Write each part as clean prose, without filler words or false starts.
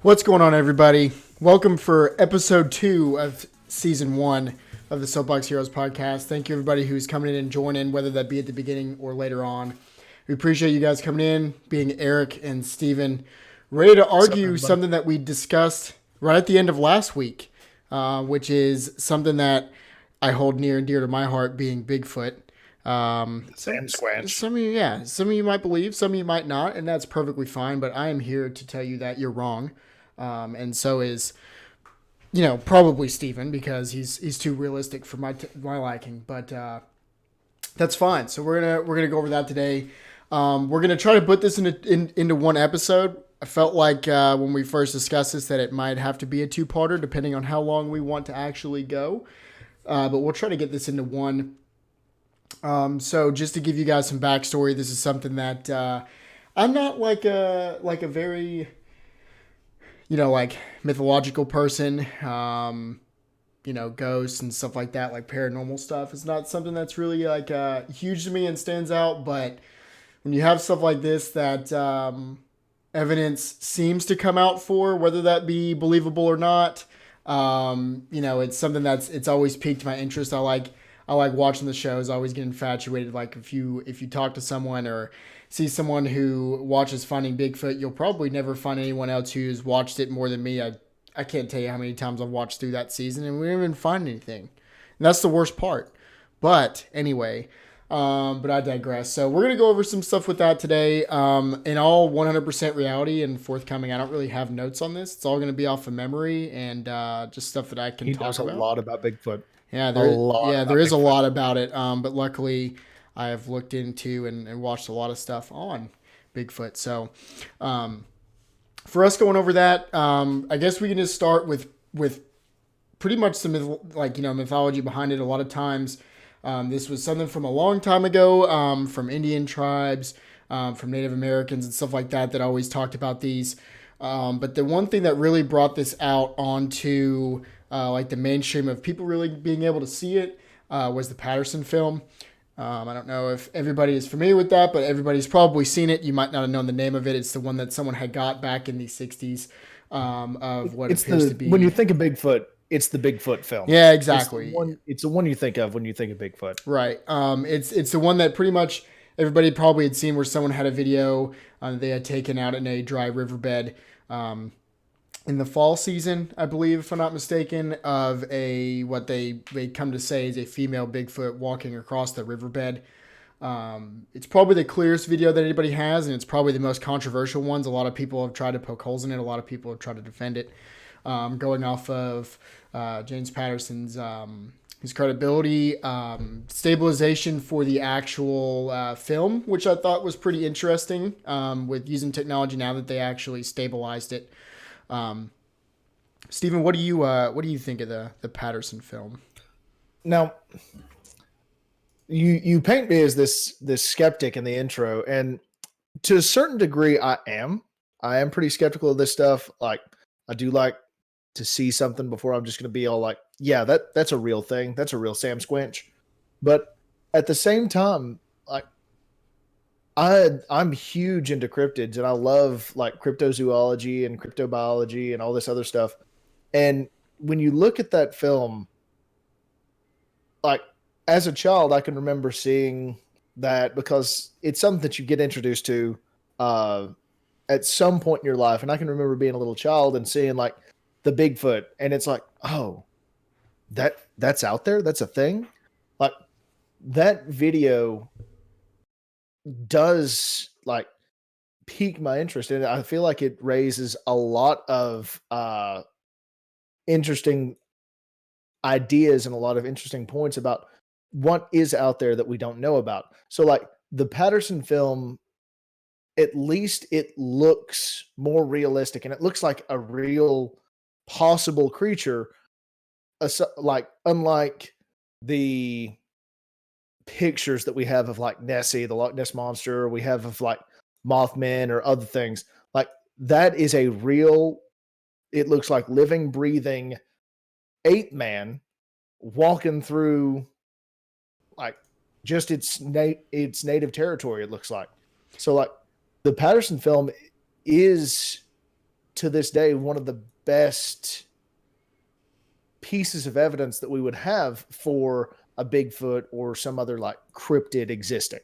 What's going on, everybody? Welcome for episode 2 of season 1 of the Soapbox Heroes podcast. Thank you, everybody who's coming in and joining, whether that be at the beginning or later on. We appreciate you guys coming in, being Eric and Steven, ready to argue something that we discussed right at the end of last week, which is something that I hold near and dear to my heart, being Bigfoot. Sasquatch. Some of you might believe, some of you might not, and that's perfectly fine. But I am here to tell you that you're wrong, and so is, probably Steven, because he's too realistic for my liking. But that's fine. So we're gonna go over that today. We're gonna try to put this into one episode. I felt like when we first discussed this that it might have to be a two-parter, depending on how long we want to actually go. But we'll try to get this into one. So just to give you guys some backstory, this is something that I'm not like a very mythological person. Ghosts and stuff like that, like paranormal stuff. It's not something that's really huge to me and stands out. But when you have stuff like this that evidence seems to come out for, whether that be believable or not, it's something it's always piqued my interest. I like watching the shows. I always get infatuated. Like if you talk to someone or see someone who watches Finding Bigfoot, you'll probably never find anyone else who's watched it more than me. I can't tell you how many times I've watched through that season and we didn't even find anything. And that's the worst part. But anyway, but I digress. So we're going to go over some stuff with that today. In all 100% reality and forthcoming, I don't really have notes on this. It's all going to be off of memory and just stuff that I can talk about. He knows a lot about Bigfoot. Yeah, there is a lot about it. But luckily, I have looked into and watched a lot of stuff on Bigfoot. So, for us going over that, I guess we can just start with pretty much some mythology behind it. A lot of times, this was something from a long time ago, from Indian tribes, from Native Americans and stuff like that always talked about these. But the one thing that really brought this out onto the mainstream of people really being able to see it was the Patterson film. I don't know if everybody is familiar with that, but everybody's probably seen it. You might not have known the name of it. It's the one that someone had got back in the 60s of what appears to be... When you think of Bigfoot, it's the Bigfoot film. Yeah, exactly. It's the one you think of when you think of Bigfoot. Right. It's the one that pretty much everybody probably had seen, where someone had a video they had taken out in a dry riverbed in the fall season, I believe, if I'm not mistaken, of what they come to say is a female Bigfoot walking across the riverbed. It's probably the clearest video that anybody has, and it's probably the most controversial ones. A lot of people have tried to poke holes in it. A lot of people have tried to defend it, going off of James Patterson's his credibility, stabilization for the actual film, which I thought was pretty interesting, with using technology now that they actually stabilized it. Steven, what do you think of the Patterson film? Now, you paint me as this skeptic in the intro, and to a certain degree, I am pretty skeptical of this stuff. Like, I do like to see something before I'm just going to be all like, yeah, that's a real thing. That's a real Sam Squinch. But at the same time, like, I'm huge into cryptids, and I love like cryptozoology and cryptobiology and all this other stuff. And when you look at that film, like as a child, I can remember seeing that because it's something that you get introduced to at some point in your life. And I can remember being a little child and seeing like the Bigfoot, and it's like, oh, that's out there. That's a thing. Like that video does like pique my interest, and I feel like it raises a lot of interesting ideas and a lot of interesting points about what is out there that we don't know about. So like the Patterson film, at least it looks more realistic, and it looks like a real possible creature, like unlike the pictures that we have of like Nessie, the Loch Ness monster, we have of like Mothman or other things. Like that is a real, it looks like living, breathing ape man walking through like just its native territory, it looks like. So like the Patterson film is to this day, one of the best pieces of evidence that we would have for a Bigfoot or some other like cryptid existing.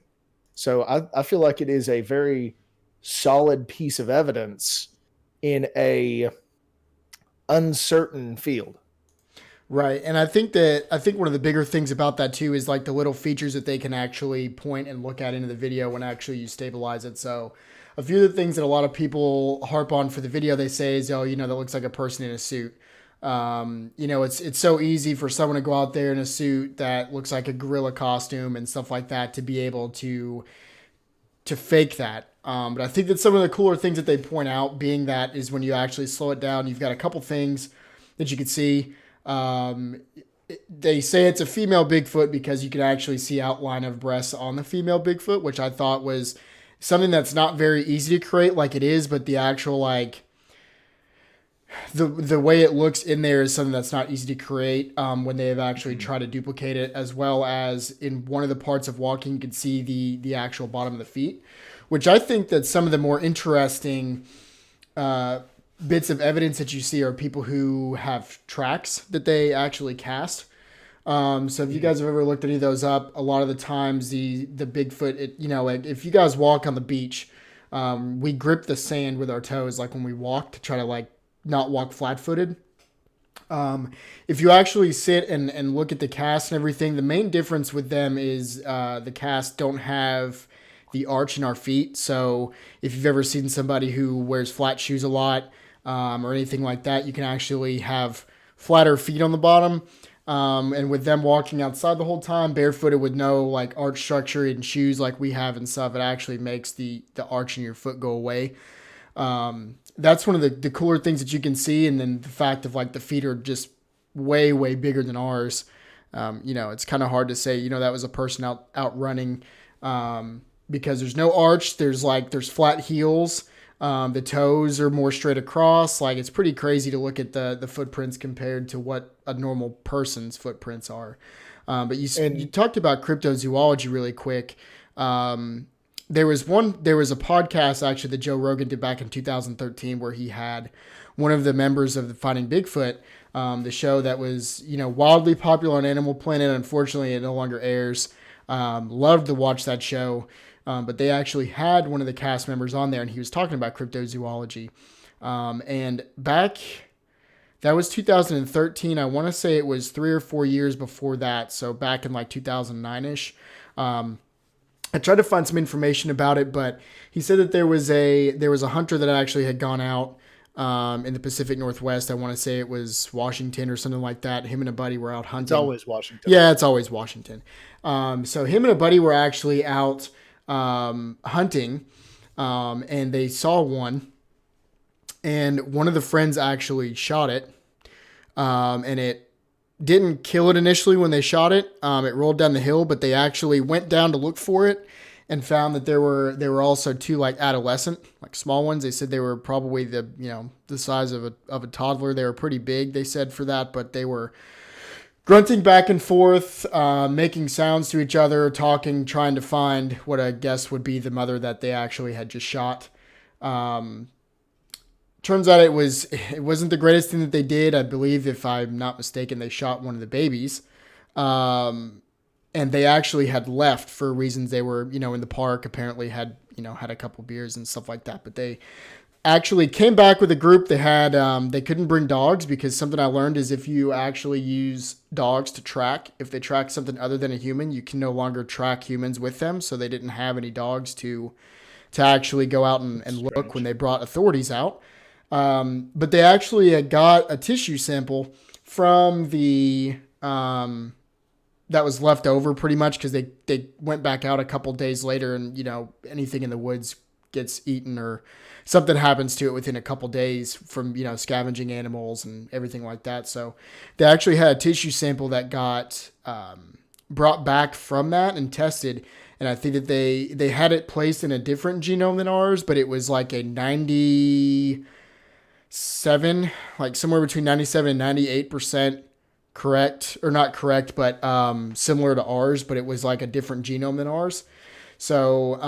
So I feel like it is a very solid piece of evidence in a uncertain field. Right. And I think one of the bigger things about that too is like the little features that they can actually point and look at into the video when actually you stabilize it. So a few of the things that a lot of people harp on for the video they say is, oh, that looks like a person in a suit. It's so easy for someone to go out there in a suit that looks like a gorilla costume and stuff like that to be able to fake that. But I think that some of the cooler things that they point out being that is when you actually slow it down, you've got a couple things that you could see. They say it's a female Bigfoot because you can actually see outline of breasts on the female Bigfoot, which I thought was something that's not very easy to create like it is, but the actual like the way it looks in there is something that's not easy to create when they have actually tried to duplicate it, as well as in one of the parts of walking you can see the actual bottom of the feet, which I think that some of the more interesting bits of evidence that you see are people who have tracks that they actually cast. So if you guys have ever looked any of those up, a lot of the times the Bigfoot, if you guys walk on the beach, we grip the sand with our toes, like when we walk to try to like not walk flat footed. If you actually sit and look at the cast and everything, the main difference with them is the casts don't have the arch in our feet. So if you've ever seen somebody who wears flat shoes a lot, or anything like that, you can actually have flatter feet on the bottom. And with them walking outside the whole time, barefooted with no like arch structure in shoes like we have and stuff, it actually makes the arch in your foot go away. That's one of the cooler things that you can see. And then the fact of like the feet are just way, way bigger than ours. It's kind of hard to say, that was a person out running, because there's no arch. There's flat heels. The toes are more straight across. Like, it's pretty crazy to look at the footprints compared to what a normal person's footprints are. But you talked about cryptozoology really quick. There was a podcast actually that Joe Rogan did back in 2013 where he had one of the members of the Finding Bigfoot, the show that was, wildly popular on Animal Planet. Unfortunately, it no longer airs. Loved to watch that show. But they actually had one of the cast members on there, and he was talking about cryptozoology. And that was 2013. I want to say it was 3 or 4 years before that. So back in like 2009-ish. I tried to find some information about it, but he said that there was a hunter that actually had gone out in the Pacific Northwest. I want to say it was Washington or something like that. Him and a buddy were out hunting. It's always Washington. Yeah, it's always Washington. So him and a buddy were actually out hunting, and they saw one, and one of the friends actually shot it, and it didn't kill it initially when they shot it. It rolled down the hill, but they actually went down to look for it and found that there were also two like adolescent, like small ones. They said they were probably the size of a toddler. They were pretty big, they said, for that, but they were grunting back and forth, making sounds to each other, talking, trying to find what I guess would be the mother that they actually had just shot. Turns out it wasn't the greatest thing that they did. I believe, if I'm not mistaken, they shot one of the babies. And they actually had left for reasons. They were, in the park, apparently had a couple beers and stuff like that. But they actually came back with a group. They had, they couldn't bring dogs because something I learned is if you actually use dogs to track, if they track something other than a human, you can no longer track humans with them. So they didn't have any dogs to actually go out and look when they brought authorities out. But they actually got a tissue sample from the, that was left over pretty much because they went back out a couple days later, and anything in the woods gets eaten or something happens to it within a couple days from scavenging animals and everything like that. So they actually had a tissue sample that got brought back from that and tested, and I think that they had it placed in a different genome than ours, but it was like a 97, like somewhere between 97 and 98% correct, or not correct, but similar to ours, but it was like a different genome than ours. So,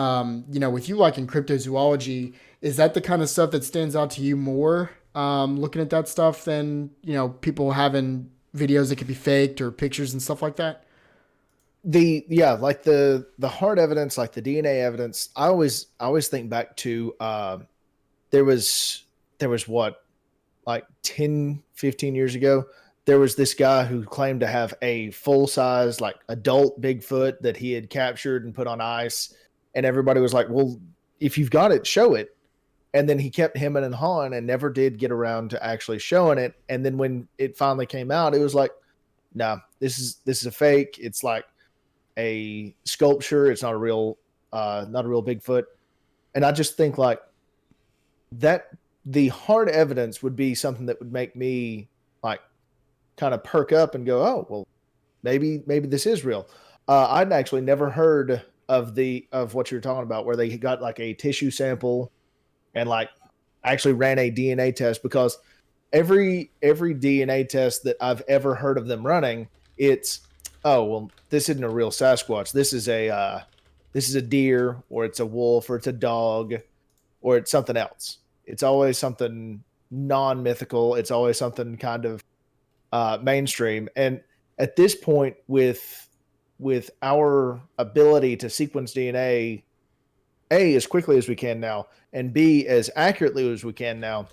with you liking cryptozoology, is that the kind of stuff that stands out to you more, looking at that stuff than, people having videos that could be faked or pictures and stuff like that? Like the hard evidence, like the DNA evidence, I always think back to there was what, like 10, 15 years ago, there was this guy who claimed to have a full size, like adult Bigfoot that he had captured and put on ice. And everybody was like, well, if you've got it, show it. And then he kept hemming and hawing and never did get around to actually showing it. And then when it finally came out, it was like, no, this is a fake. It's like a sculpture. It's not a real Bigfoot. And I just think like that the hard evidence would be something that would make me like kind of perk up and go, oh, well, maybe this is real. I'd actually never heard of what you're talking about, where they got like a tissue sample and like actually ran a DNA test, because every DNA test that I've ever heard of them running, it's, oh well, this isn't a real Sasquatch. This is a deer, or it's a wolf, or it's a dog, or it's something else. It's always something non-mythical. It's always something kind of mainstream. And at this point, with our ability to sequence DNA, A, as quickly as we can now, and B, as accurately as we can now,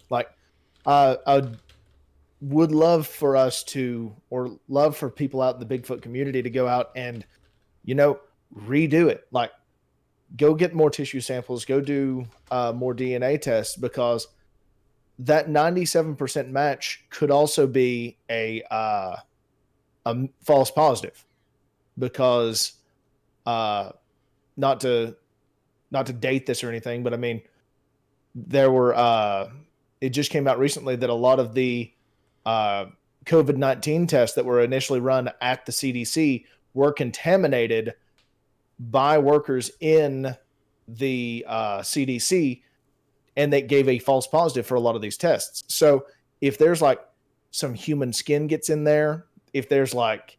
like I would love for us to, or love for people out in the Bigfoot community to go out and, redo it. Like, go get more tissue samples, go do more DNA tests, because that 97% match could also be a false positive, because not to date this or anything, but I mean, there were it just came out recently that a lot of the COVID-19 tests that were initially run at the CDC were contaminated by workers in the CDC, and they gave a false positive for a lot of these tests. So if there's like some human skin gets in there, if there's like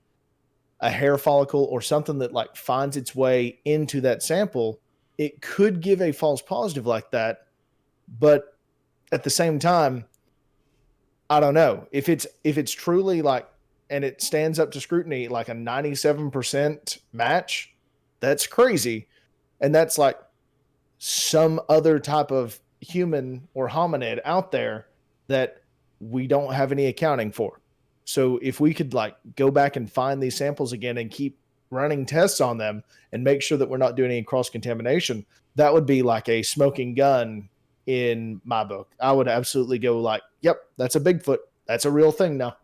a hair follicle or something that like finds its way into that sample, it could give a false positive like that. But at the same time, I don't know if it's truly like, and it stands up to scrutiny, like a 97% match. That's crazy. And that's like some other type of human or hominid out there that we don't have any accounting for. So if we could like go back and find these samples again and keep running tests on them and make sure that we're not doing any cross contamination, that would be like a smoking gun in my book. I would absolutely go like, yep, that's a Bigfoot. That's a real thing now.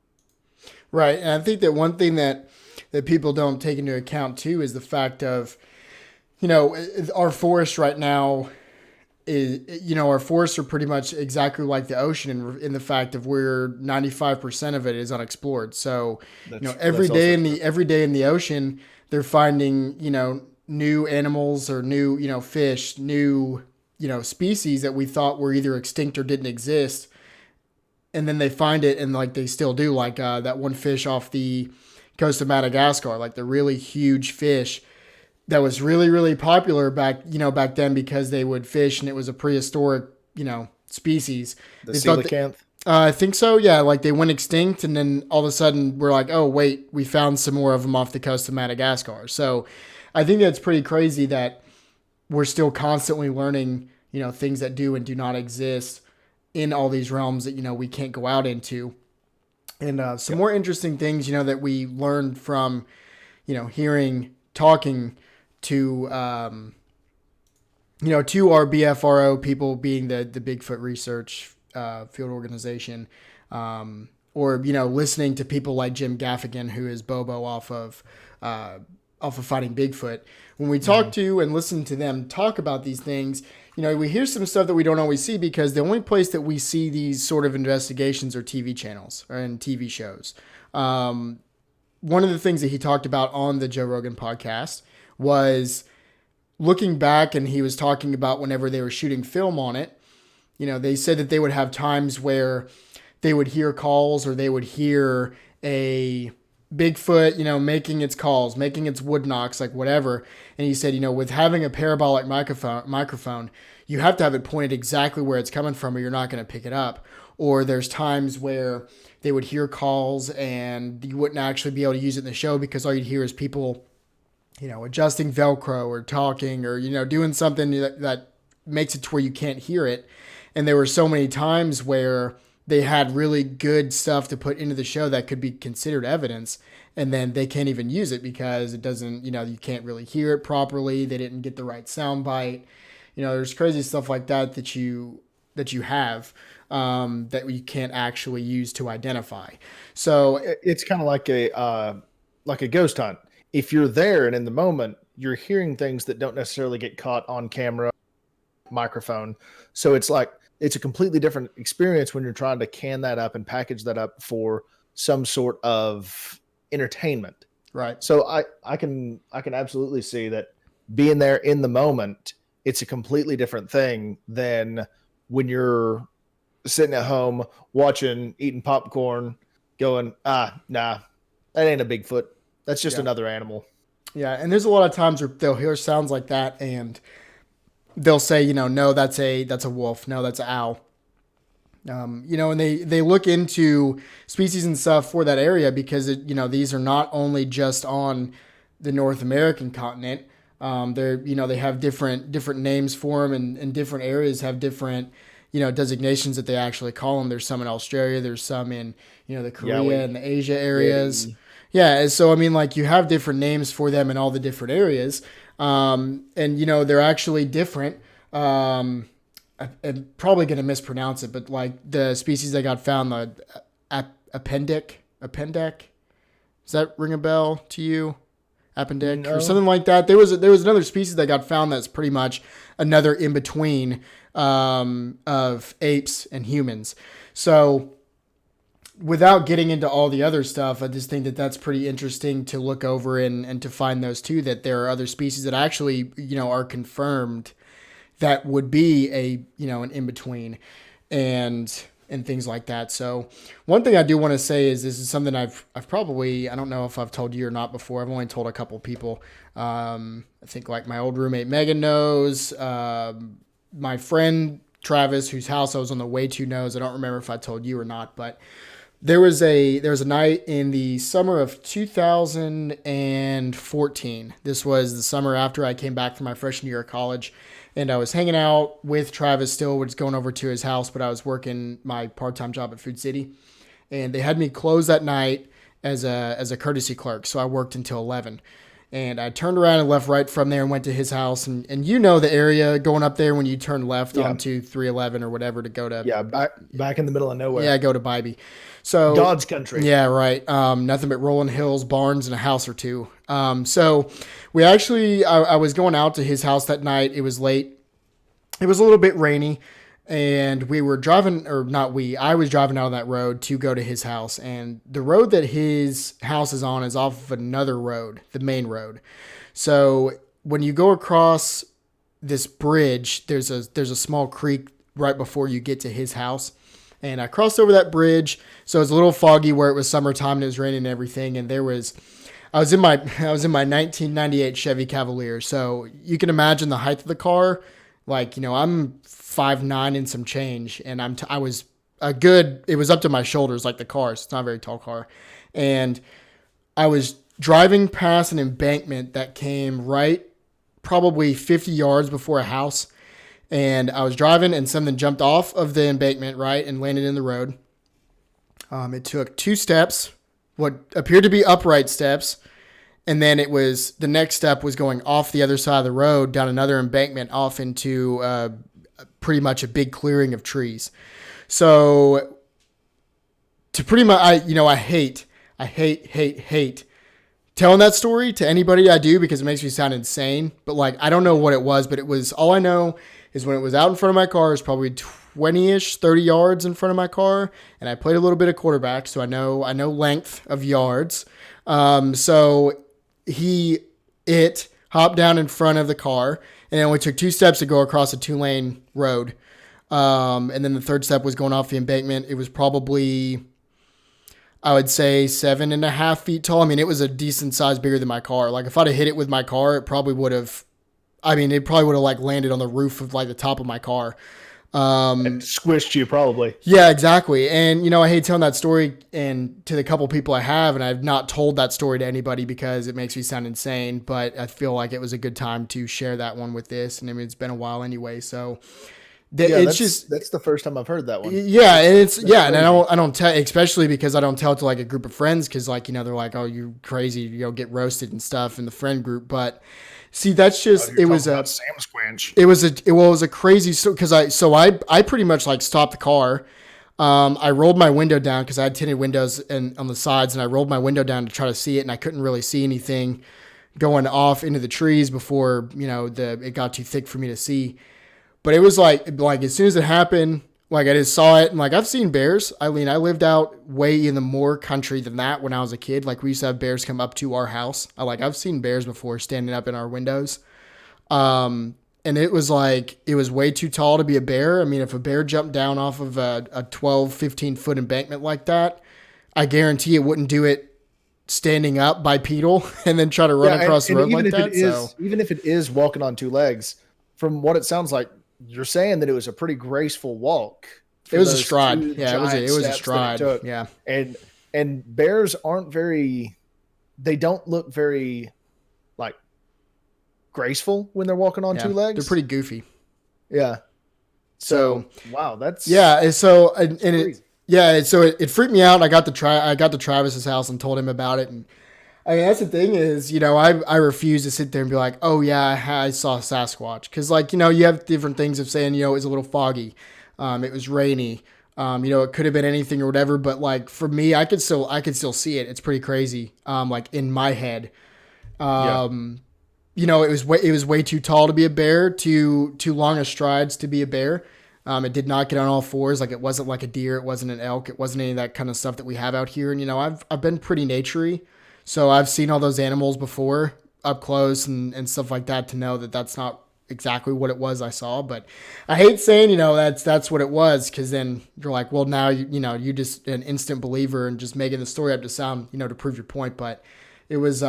Right. And I think that one thing that people don't take into account too is the fact of, our forest right now is, our forests are pretty much exactly like the ocean in the fact of where 95% of it is unexplored. So, every day in the ocean, they're finding, new animals or new, fish, new, species that we thought were either extinct or didn't exist. And then they find it, and like they still do, like that one fish off the coast of Madagascar, like the really huge fish that was really, really popular back then, because they would fish and it was a prehistoric, species. The coelacanth? I think so. Yeah. Like they went extinct, and then all of a sudden we're like, oh wait, we found some more of them off the coast of Madagascar. So I think that's pretty crazy that we're still constantly learning, things that do and do not exist in all these realms that, we can't go out into. And some more interesting things, that we learned from, talking to, to our BFRO people, being the Bigfoot research field organization, or, listening to people like Jim Gaffigan, who is Bobo off of Fighting Bigfoot. When we talk to and listen to them talk about these things, we hear some stuff that we don't always see, because the only place that we see these sort of investigations are TV channels or in TV shows. One of the things that he talked about on the Joe Rogan podcast was looking back, and he was talking about whenever they were shooting film on it, they said that they would have times where they would hear calls, or they would hear a Bigfoot, making its calls, making its wood knocks, like whatever. And he said, with having a parabolic microphone, you have to have it pointed exactly where it's coming from or you're not going to pick it up. Or there's times where they would hear calls and you wouldn't actually be able to use it in the show because all you'd hear is people, adjusting Velcro or talking or, doing something that makes it to where you can't hear it. And there were so many times where they had really good stuff to put into the show that could be considered evidence. And then they can't even use it because it doesn't, you can't really hear it properly. They didn't get the right sound bite. There's crazy stuff like that you have that you can't actually use to identify. So it's kind of like a ghost hunt. If you're there and in the moment, you're hearing things that don't necessarily get caught on camera, microphone. So it's a completely different experience when you're trying to can that up and package that up for some sort of entertainment. Right. So I can absolutely see that being there in the moment, it's a completely different thing than when you're sitting at home watching, eating popcorn, going, nah, that ain't a Bigfoot. That's just another animal. Yeah, and there's a lot of times where they'll hear sounds like that and they'll say, no, that's a wolf. No, that's an owl. And they look into species and stuff for that area because these are not only just on the North American continent. They have different names for them, and different areas have different designations that they actually call them. There's some in Australia. There's some in the Korea and the Asia areas. Yeah, so you have different names for them in all the different areas, and they're actually different. I'm probably going to mispronounce it, but like the species that got found, the appendix. Does that ring a bell to you? Appendic or something like that. There was another species that got found that's pretty much another in between of apes and humans. So without getting into all the other stuff, I just think that that's pretty interesting to look over and to find those too, that there are other species that actually, are confirmed that would be an in-between and things like that. So one thing I do want to say is this is something I've probably, I don't know if I've told you or not before. I've only told a couple people. I think like my old roommate Megan knows, my friend Travis, whose house I was on the way to, knows. I don't remember if I told you or not, but there was a night in the summer of 2014. This was the summer after I came back from my freshman year of college, and I was hanging out with Travis still, was going over to his house, but I was working my part-time job at Food City, and they had me close that night as a courtesy clerk, so I worked until 11. And I turned around and left right from there and went to his house. And the area going up there when you turn left onto 311 or whatever to go to. Yeah, back in the middle of nowhere. Yeah, go to Bybee. So God's country. Yeah, right. Nothing but rolling hills, barns, and a house or two. So we actually, I was going out to his house that night. It was late. It was a little bit rainy. And we were driving, or not we, I was driving out on that road to go to his house. And the road that his house is on is off of another road, the main road. So when you go across this bridge, there's a small creek right before you get to his house. And I crossed over that bridge. So it was a little foggy where it was summertime and it was raining and everything. And I was in my 1998 Chevy Cavalier. So you can imagine the height of the car. Like, I'm 5'9" and some change, and it was up to my shoulders, like the car. So it's not a very tall car. And I was driving past an embankment that came right probably 50 yards before a house. And I was driving and something jumped off of the embankment, right, and landed in the road. It took 2 steps, what appeared to be upright steps. And then the next step was going off the other side of the road down another embankment off into pretty much a big clearing of trees. So to pretty much, I hate telling that story to anybody I do because it makes me sound insane. But I don't know what it was, but all I know is when it was out in front of my car, it was probably 20-ish, 30 yards in front of my car. And I played a little bit of quarterback, so I know length of yards. So it hopped down in front of the car, and it only took 2 steps to go across a 2-lane road. And then the third step was going off the embankment. It was probably, I would say 7.5 feet tall. I mean, it was a decent size bigger than my car. Like if I'd have hit it with my car, it probably would have. I mean, it probably would have like landed on the roof of like the top of my car. It squished you probably. Yeah, exactly. And I hate telling that story and to the couple people I have, and I've not told that story to anybody because it makes me sound insane. But I feel like it was a good time to share that one with this, and I mean it's been a while anyway. So Yeah, it's just that's the first time I've heard that one. yeah, and it's yeah, and Crazy. I don't tell, especially because I don't tell it to like a group of friends because like they're like, oh, you crazy, get roasted and stuff in the friend group. But see, that's Oh, just you're talking about Sam Squinch. it was a crazy because I pretty much like stopped the car. I rolled my window down because I had tinted windows and on the sides, and I rolled my window down to try to see it, and I couldn't really see anything going off into the trees before it got too thick for me to see. But it was like as soon as it happened, like I just saw it, and like I've seen bears. I mean, I lived out way in the more country than that when I was a kid. Like we used to have bears come up to our house. I've seen bears before standing up in our windows. And it was like it was way too tall to be a bear. I mean, if a bear jumped down off of a 12, 15 foot embankment like that, I guarantee it wouldn't do it standing up bipedal and then try to run across the road even like if that. even if it is walking on two legs, from what it sounds like, you're saying that it was a pretty graceful walk. It was a stride. Yeah, it was a stride. Took. Yeah. And bears aren't very, they don't look very like graceful when they're walking on Yeah. two legs. They're pretty goofy. Yeah. So wow, that's yeah. And so and crazy. it freaked me out. I got to Travis's house and told him about it. And I mean, that's the thing is, I refuse to sit there and be like, oh yeah, I saw Sasquatch. Cause like, you have different things of saying, it was a little foggy. It was rainy. It could have been anything or whatever, but like for me, I could still see it. It's pretty crazy. Like in my head, it was way too tall to be a bear, too long of strides to be a bear. It did not get on all fours. Like it wasn't like a deer. It wasn't an elk. It wasn't any of that kind of stuff that we have out here. And I've been pretty naturey, so I've seen all those animals before up close and stuff like that to know that that's not exactly what it was I saw. But I hate saying that's what it was because then you're like, well, now you just an instant believer and just making the story up to sound to prove your point. But it was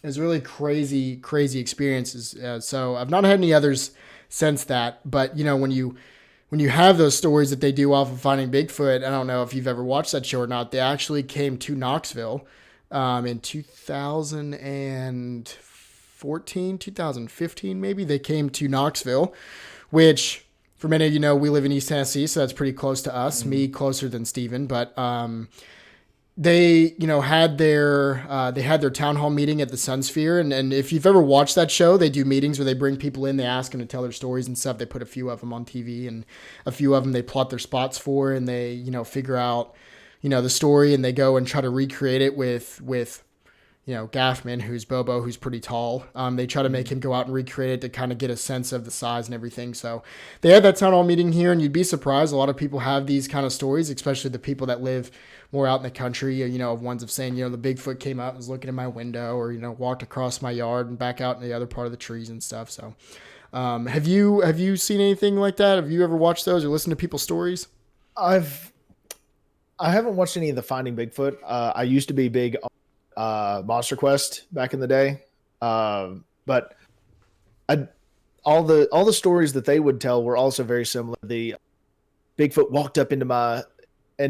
really crazy experiences. So I've not had any others since that. But when you have those stories that they do off of Finding Bigfoot, I don't know if you've ever watched that show or not. They actually came to Knoxville in 2014, 2015 maybe. They came to Knoxville, which for many of we live in East Tennessee, so that's pretty close to us. Mm-hmm. Me closer than Steven, but they had their town hall meeting at the Sunsphere, and if you've ever watched that show, they do meetings where they bring people in, they ask them to tell their stories and stuff. They put a few of them on TV, and a few of them they plot their spots for, and they figure out the story, and they go and try to recreate it with Gaffman, who's Bobo, who's pretty tall. They try to make him go out and recreate it to kind of get a sense of the size and everything. So they had that town hall meeting here, and you'd be surprised. A lot of people have these kind of stories, especially the people that live more out in the country, of ones of saying, the Bigfoot came out and was looking in my window, or, walked across my yard and back out in the other part of the trees and stuff. So have you seen anything like that? Have you ever watched those or listened to people's stories? I haven't watched any of the Finding Bigfoot. I used to be big Monster Quest back in the day, but all the stories that they would tell were also very similar. The Bigfoot walked up and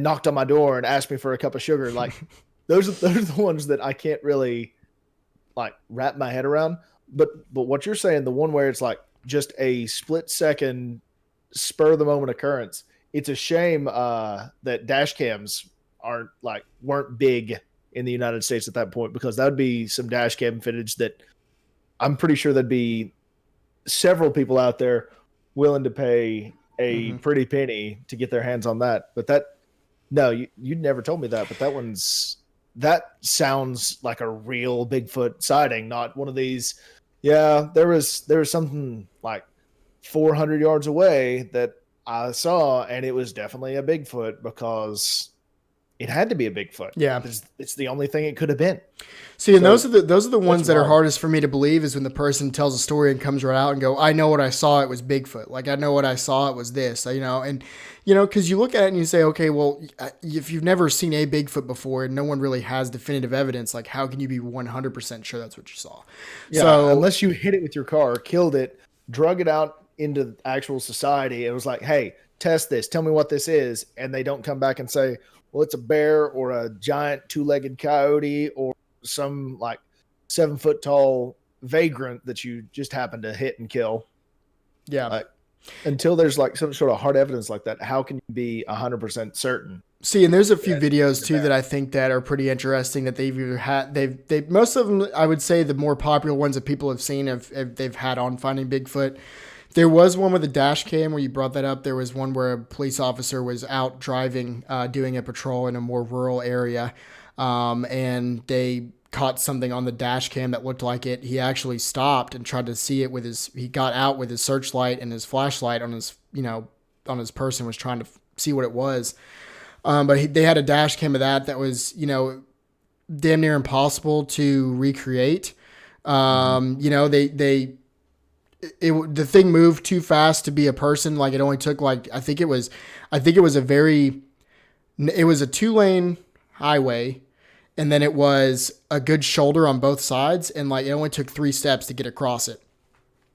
knocked on my door and asked me for a cup of sugar. Like those are the ones that I can't really like wrap my head around. But what you're saying, the one where it's like just a split second, spur of the moment occurrence. It's a shame that dash cams weren't big in the United States at that point, because that would be some dash cam footage that I'm pretty sure there'd be several people out there willing to pay a pretty penny to get their hands on that. But you'd never told me that, but that sounds like a real Bigfoot sighting, not one of these. Yeah, there was something like 400 yards away that I saw, and it was definitely a Bigfoot because it had to be a Bigfoot. Yeah. It's the only thing it could have been. See, and So, those are the ones that are wild. hardest for me to believe is when the person tells a story and comes right out and go, I know what I saw, it was Bigfoot. Like, I know what I saw, it was this, and, because you look at it and you say, okay, well, if you've never seen a Bigfoot before and no one really has definitive evidence, like, how can you be 100% sure that's what you saw? Yeah, So, unless you hit it with your car, killed it, drug it out into actual society, it was like, hey, test this, tell me what this is, and they don't come back and say, well, it's a bear or a giant two-legged coyote or some like 7-foot tall vagrant that you just happen to hit and kill. yeah. Like, until there's like some sort of hard evidence like that, how can you be 100% certain? See, and there's a few that videos you're too bad? that I think that are pretty interesting that they've either had they most of them, I would say the more popular ones that people have seen have they've had on finding Bigfoot. There was one with a dash cam where you brought that up. There was one where a police officer was out driving, doing a patrol in a more rural area, and they caught something on the dash cam that looked like it. He actually stopped and tried to see it with his. He got out with his searchlight and his flashlight on his, on his person, was trying to see what it was. But they had a dash cam of that was, damn near impossible to recreate. The thing moved too fast to be a person. Like, it only took it was a 2-lane highway, and then it was a good shoulder on both sides, and like it only took 3 steps to get across it.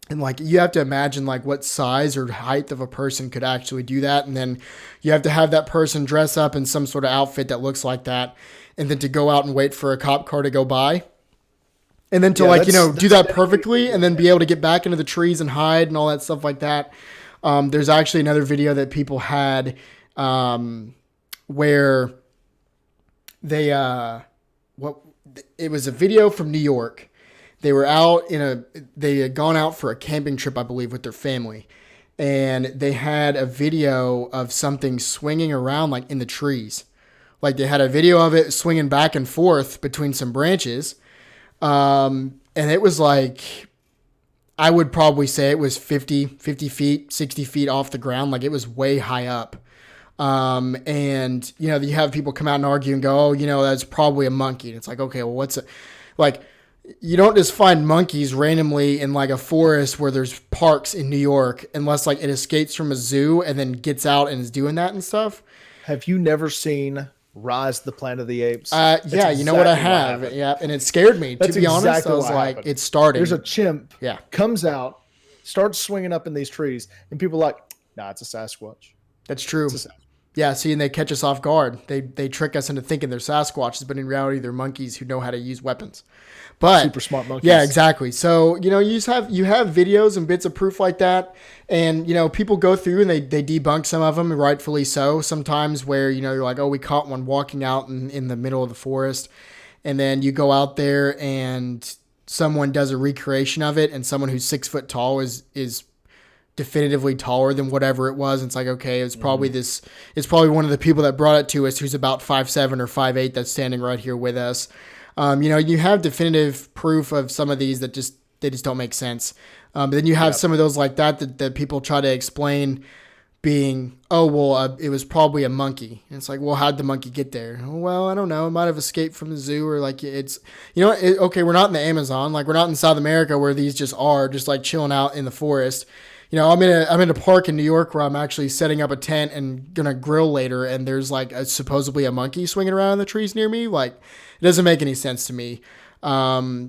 And like you have to imagine like what size or height of a person could actually do that, and then you have to have that person dress up in some sort of outfit that looks like that, and then to go out and wait for a cop car to go by. And then to do that perfectly and then be able to get back into the trees and hide and all that stuff like that. There's actually another video that people had where they it was a video from New York. They were they had gone out for a camping trip, I believe, with their family. And they had a video of something swinging around like in the trees. Like they had a video of it swinging back and forth between some branches. And it was like, I would probably say it was 50 feet, 60 feet off the ground. Like it was way high up. And you have people come out and argue and go, oh, that's probably a monkey. And it's like, okay, well, you don't just find monkeys randomly in like a forest where there's parks in New York unless like it escapes from a zoo and then gets out and is doing that and stuff. Have you never seen Rise of the Planet of the Apes? Yeah, you know what I have. Yeah, and it scared me. To be honest, I was like, happened. It's starting. There's a chimp. Yeah. Comes out, starts swinging up in these trees, and people are like, nah, it's a Sasquatch. That's true. Yeah, see, and they catch us off guard. They trick us into thinking they're Sasquatches, but in reality, they're monkeys who know how to use weapons. But super smart monkeys. Yeah, exactly. So you have videos and bits of proof like that, and people go through and they debunk some of them, and rightfully so. Sometimes where you're like, oh, we caught one walking out in the middle of the forest, and then you go out there and someone does a recreation of it, and someone who's 6 foot tall is definitively taller than whatever it was. And it's like, okay, it's probably it's probably one of the people that brought it to us who's about 5'7" or 5'8" that's standing right here with us. You have definitive proof of some of these that they just don't make sense. But then you have some of those like that people try to explain being, oh, well, it was probably a monkey. And it's like, well, how'd the monkey get there? Well, I don't know. It might have escaped from the zoo, or like it's, okay, we're not in the Amazon. Like we're not in South America where these just are just like chilling out in the forest. I'm in a park in New York where I'm actually setting up a tent and gonna grill later, and there's like supposedly a monkey swinging around in the trees near me. Like, it doesn't make any sense to me. That's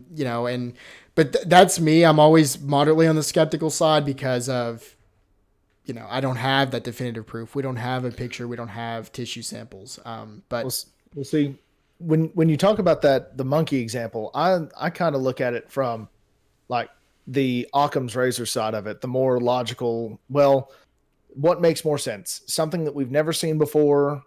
me. I'm always moderately on the skeptical side because of, I don't have that definitive proof. We don't have a picture. We don't have tissue samples. But we'll see. When you talk about the monkey example, I kind of look at it from like the Occam's razor side of it, the more logical, well, what makes more sense? Something that we've never seen before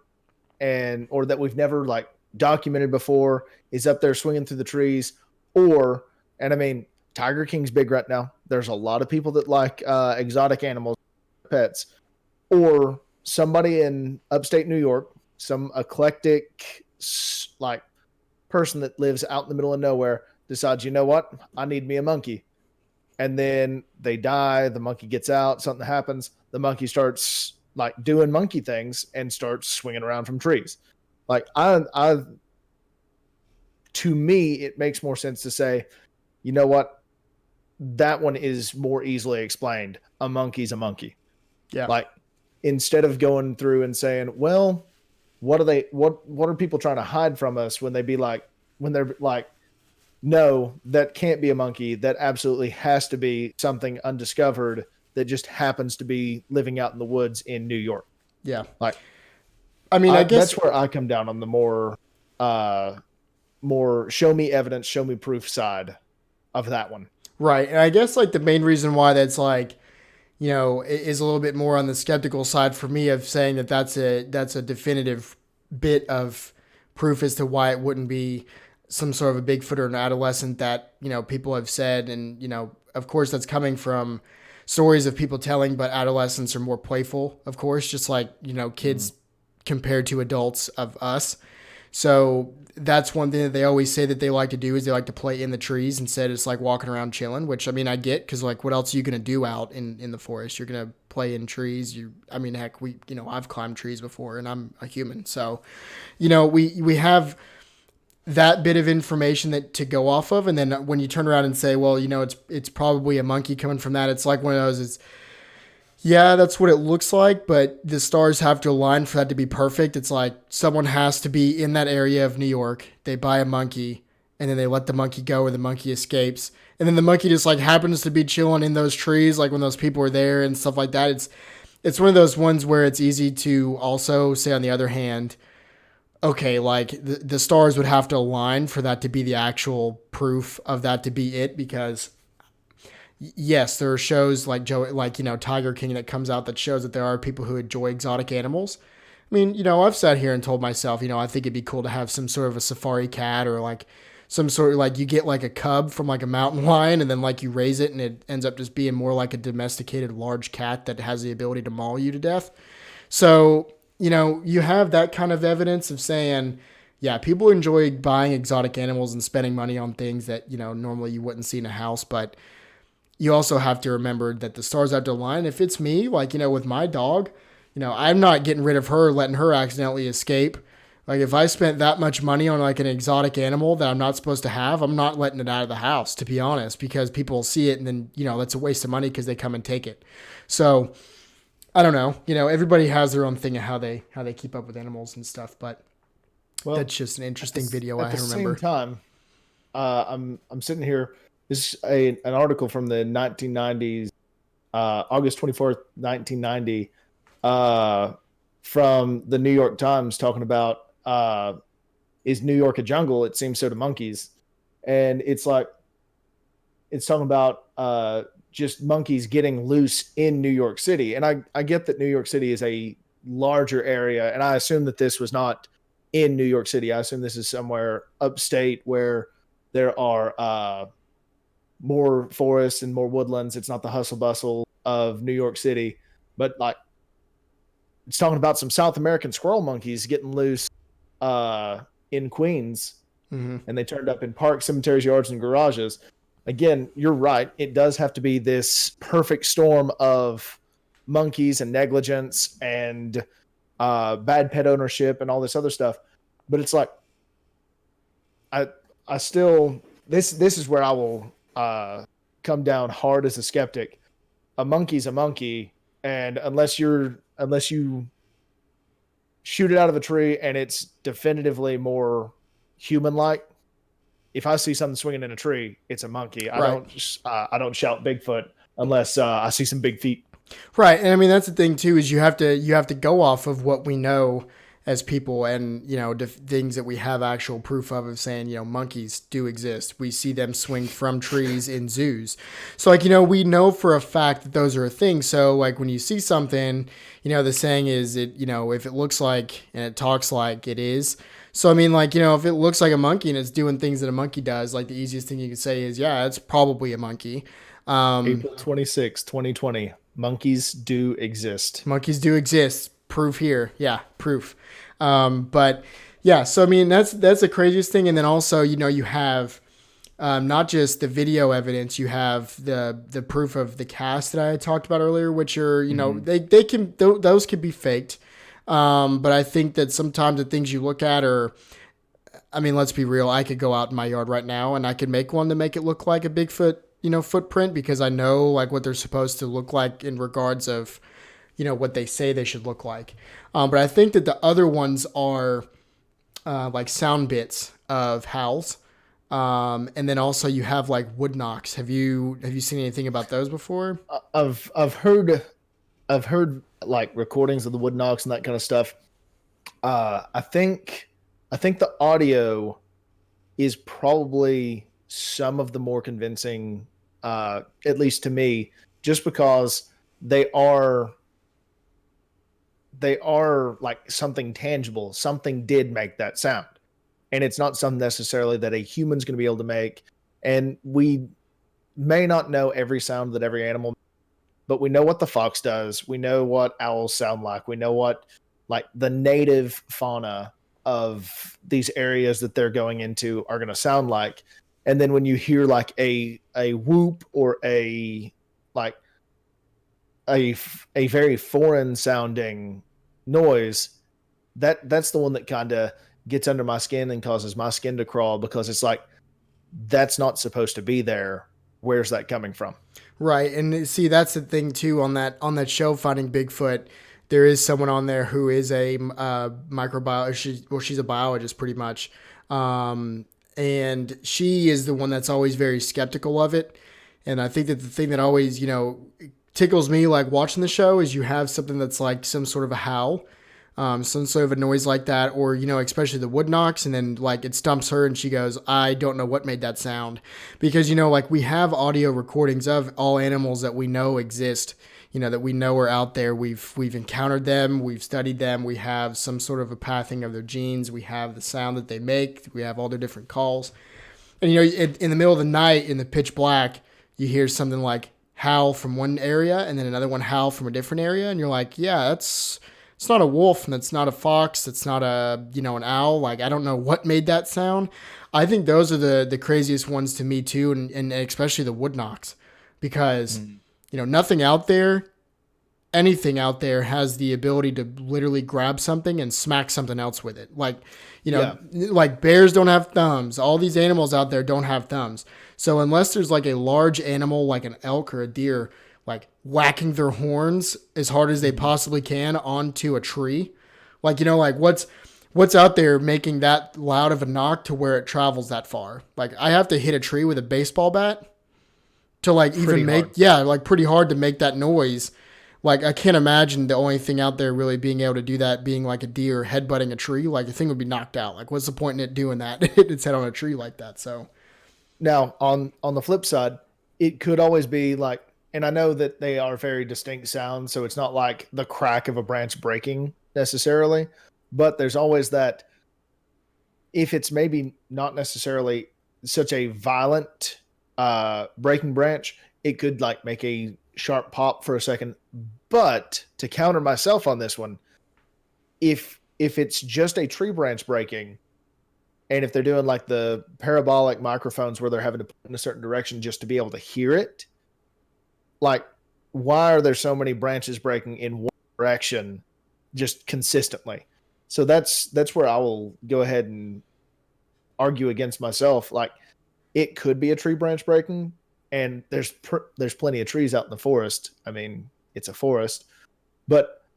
or that we've never like documented before is up there swinging through the trees, and I mean, Tiger King's big right now. There's a lot of people that like exotic animals, pets, or somebody in upstate New York, some eclectic like person that lives out in the middle of nowhere decides, you know what? I need me a monkey. And then they die. The monkey gets out. Something happens. The monkey starts like doing monkey things and starts swinging around from trees. Like to me, it makes more sense to say, you know what, that one is more easily explained. A monkey's a monkey. Yeah. Like, instead of going through and saying, well, what are people trying to hide from us when they're like, no, that can't be a monkey. That absolutely has to be something undiscovered that just happens to be living out in the woods in New York. Yeah. Like, I mean, I guess that's where I come down on the uh, more show me evidence, show me proof side of that one. right. And I guess like the main reason why that's like, is a little bit more on the skeptical side for me of saying that that's a definitive bit of proof as to why it wouldn't be some sort of a Bigfoot or an adolescent that, people have said. And, of course that's coming from stories of people telling, but adolescents are more playful, of course, just like, kids compared to adults of us. So that's one thing that they always say that they like to do is they like to play in the trees instead. It's like walking around chilling, which I mean, I get because like what else are you going to do out in the forest? You're going to play in trees. I mean, heck, I've climbed trees before and I'm a human. So, we have that bit of information that to go off of. And then when you turn around and say, well, it's probably a monkey coming from that. It's like one of those, yeah, that's what it looks like, but the stars have to align for that to be perfect. It's like someone has to be in that area of New York. They buy a monkey and then they let the monkey go or the monkey escapes. And then the monkey just like happens to be chilling in those trees like when those people are there and stuff like that. It's one of those ones where it's easy to also say on the other hand, okay, like the stars would have to align for that to be the actual proof of that to be it because yes, there are shows like Tiger King that comes out that shows that there are people who enjoy exotic animals. I mean, I've sat here and told myself, I think it'd be cool to have some sort of a safari cat or like some sort of like you get like a cub from like a mountain lion and then like you raise it and it ends up just being more like a domesticated large cat that has the ability to maul you to death. So, you have that kind of evidence of saying, yeah, people enjoy buying exotic animals and spending money on things that, normally you wouldn't see in a house, but you also have to remember that the stars have to align. If it's me, like, with my dog, I'm not getting rid of her, letting her accidentally escape. Like if I spent that much money on like an exotic animal that I'm not supposed to have, I'm not letting it out of the house, to be honest, because people see it and then, that's a waste of money because they come and take it. So I don't know, everybody has their own thing of how they keep up with animals and stuff, but that's just an interesting video. I remember. At the same time, I'm sitting here. This is an article from the 1990s, August 24th, 1990, from the New York Times talking about, is New York a jungle? It seems so to monkeys. And it's like, it's talking about just monkeys getting loose in New York City. And I get that New York City is a larger area. And I assume that this was not in New York City. I assume this is somewhere upstate where there are more forests and more woodlands. It's not the hustle bustle of New York City, but like it's talking about some South American squirrel monkeys getting loose in Queens, and they turned up in parks, cemeteries, yards, and garages. Again, you're right. It does have to be this perfect storm of monkeys and negligence and bad pet ownership and all this other stuff. But it's like, I still, this is where I will come down hard as a skeptic. A monkey's a monkey, and unless you shoot it out of a tree and it's definitively more human-like, if I see something swinging in a tree, it's a monkey. Right. I don't shout Bigfoot unless I see some big feet. Right, and I mean that's the thing too is you have to go off of what we know as people and things that we have actual proof of saying monkeys do exist. We see them swing from trees in zoos. So like we know for a fact that those are a thing. So like when you see something, the saying is it if it looks like and it talks like it is. So I mean like if it looks like a monkey and it's doing things that a monkey does, like the easiest thing you can say is yeah, it's probably a monkey. April 26, 2020. Monkeys do exist. Monkeys do exist. Proof here. Yeah, proof. But yeah, so I mean that's the craziest thing. And then also, you have not just the video evidence, you have the proof of the cast that I had talked about earlier, which are, they can those can be faked. But I think that sometimes the things you look at are, I mean, let's be real. I could go out in my yard right now and I could make one to make it look like a Bigfoot, footprint because I know like what they're supposed to look like in regards of, what they say they should look like. But I think that the other ones are like sound bits of howls. And then also you have like wood knocks. Have you seen anything about those before? I've heard like recordings of the wood knocks and that kind of stuff. I think the audio is probably some of the more convincing, at least to me, just because they are they are like something tangible. Something did make that sound, and it's not something necessarily that a human's going to be able to make. And we may not know every sound that every animal, but we know what the fox does. We know what owls sound like. We know what like the native fauna of these areas that they're going into are going to sound like. And then when you hear like a whoop or a like a very foreign sounding noise, that's the one that kind of gets under my skin and causes my skin to crawl, because it's like that's not supposed to be there. Where's that coming from? Right, and see that's the thing too on that show Finding Bigfoot. There is someone on there who is a microbiologist. Well, she's a biologist pretty much, and she is the one that's always very skeptical of it. And I think that the thing that always tickles me like watching the show is you have something that's like some sort of a howl, some sort of a noise like that, or especially the wood knocks, and then like it stumps her, and she goes, "I don't know what made that sound," because like we have audio recordings of all animals that we know exist, that we know are out there. We've encountered them, we've studied them, we have some sort of a pathing of their genes, we have the sound that they make, we have all their different calls, and in the middle of the night in the pitch black, you hear something like howl from one area and then another one howl from a different area, and you're like, yeah, it's not a wolf and it's not a fox, it's not an owl. Like I don't know what made that sound. I think those are the craziest ones to me too, and especially the wood knocks, because nothing out there, anything out there has the ability to literally grab something and smack something else with it. Like, like bears don't have thumbs. All these animals out there don't have thumbs. So unless there's like a large animal like an elk or a deer, like whacking their horns as hard as they possibly can onto a tree, like, like what's out there making that loud of a knock to where it travels that far? Like I have to hit a tree with a baseball bat to like Pretty even make, hard. yeah, like pretty hard to make that noise. Like I can't imagine the only thing out there really being able to do that being like a deer headbutting a tree. Like the thing would be knocked out. Like what's the point in it doing that? Hit its head on a tree like that. So Now, on the flip side, it could always be like, and I know that they are very distinct sounds, so it's not like the crack of a branch breaking necessarily, but there's always that, if it's maybe not necessarily such a violent breaking branch, it could like make a sharp pop for a second. But to counter myself on this one, if it's just a tree branch breaking, and if they're doing like the parabolic microphones where they're having to put in a certain direction just to be able to hear it, like why are there so many branches breaking in one direction just consistently? So that's where I will go ahead and argue against myself. Like it could be a tree branch breaking, and there's plenty of trees out in the forest. I mean, it's a forest, but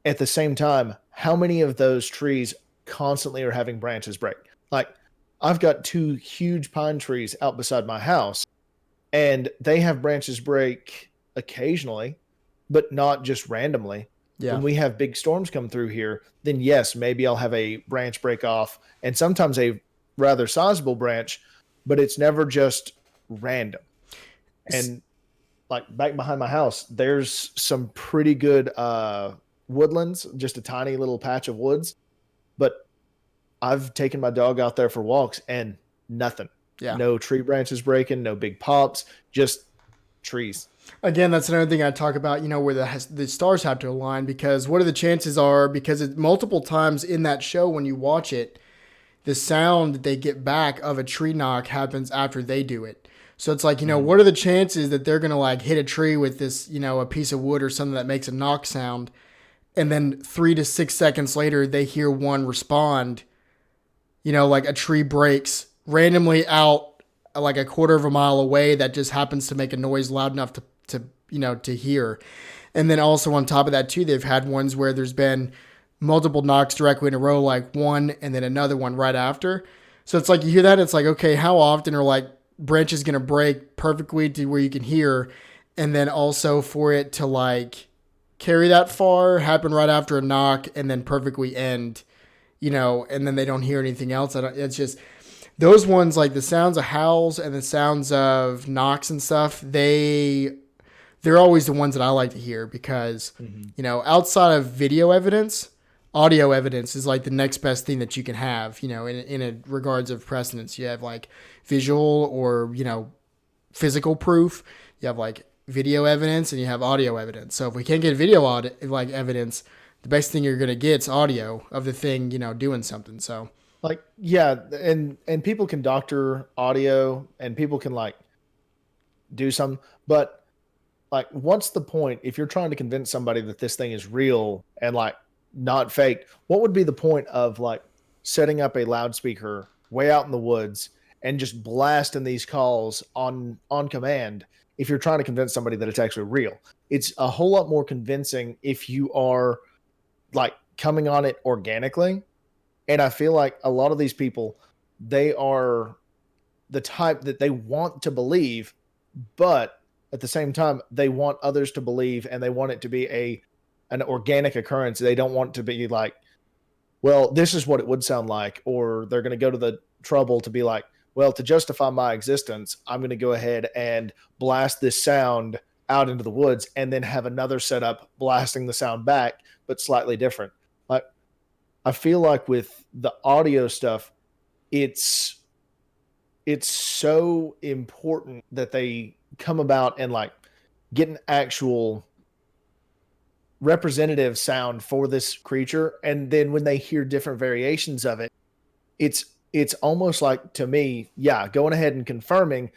at the same time, how many of those trees constantly are having branches break? Like I've got two huge pine trees out beside my house, and they have branches break occasionally, but not just randomly. yeah. When we have big storms come through here, then yes, maybe I'll have a branch break off, and sometimes a rather sizable branch, but it's never just random. And like back behind my house, there's some pretty good woodlands, just a tiny little patch of woods. But I've taken my dog out there for walks and nothing. Yeah. No tree branches breaking, no big pops, just trees. Again, that's another thing I talk about, where the stars have to align, because what are the chances are, because multiple times in that show when you watch it, the sound that they get back of a tree knock happens after they do it. So it's like, what are the chances that they're going to like hit a tree with this, a piece of wood or something that makes a knock sound, and then 3 to 6 seconds later they hear one respond. Like a tree breaks randomly out like a quarter of a mile away that just happens to make a noise loud enough to hear. And then also on top of that too, they've had ones where there's been multiple knocks directly in a row, like one and then another one right after. So it's like you hear that, it's like, okay, how often are like branches gonna break perfectly to where you can hear, and then also for it to like carry that far, happen right after a knock, and then perfectly end, and then they don't hear anything else. It's just those ones, like the sounds of howls and the sounds of knocks and stuff. They're always the ones that I like to hear because, outside of video evidence, audio evidence is like the next best thing that you can have, in a regards of precedence. You have like visual or, physical proof. You have like video evidence and you have audio evidence. So if we can't get video like evidence, the best thing you're going to get is audio of the thing, doing something. So Like, yeah, and people can doctor audio and people can like do some, but like what's the point if you're trying to convince somebody that this thing is real and like not fake? What would be the point of like setting up a loudspeaker way out in the woods and just blasting these calls on command if you're trying to convince somebody that it's actually real? It's a whole lot more convincing if you are like coming on it organically. And I feel like a lot of these people, they are the type that they want to believe, but at the same time, they want others to believe and they want it to be an organic occurrence. They don't want to be like, well, this is what it would sound like, or they're going to go to the trouble to be like, well, to justify my existence, I'm going to go ahead and blast this sound out into the woods and then have another setup blasting the sound back, but slightly different. Like, I feel like with the audio stuff, it's so important that they come about and like get an actual representative sound for this creature. And then when they hear different variations of it, it's almost like, to me, yeah, going ahead and confirming,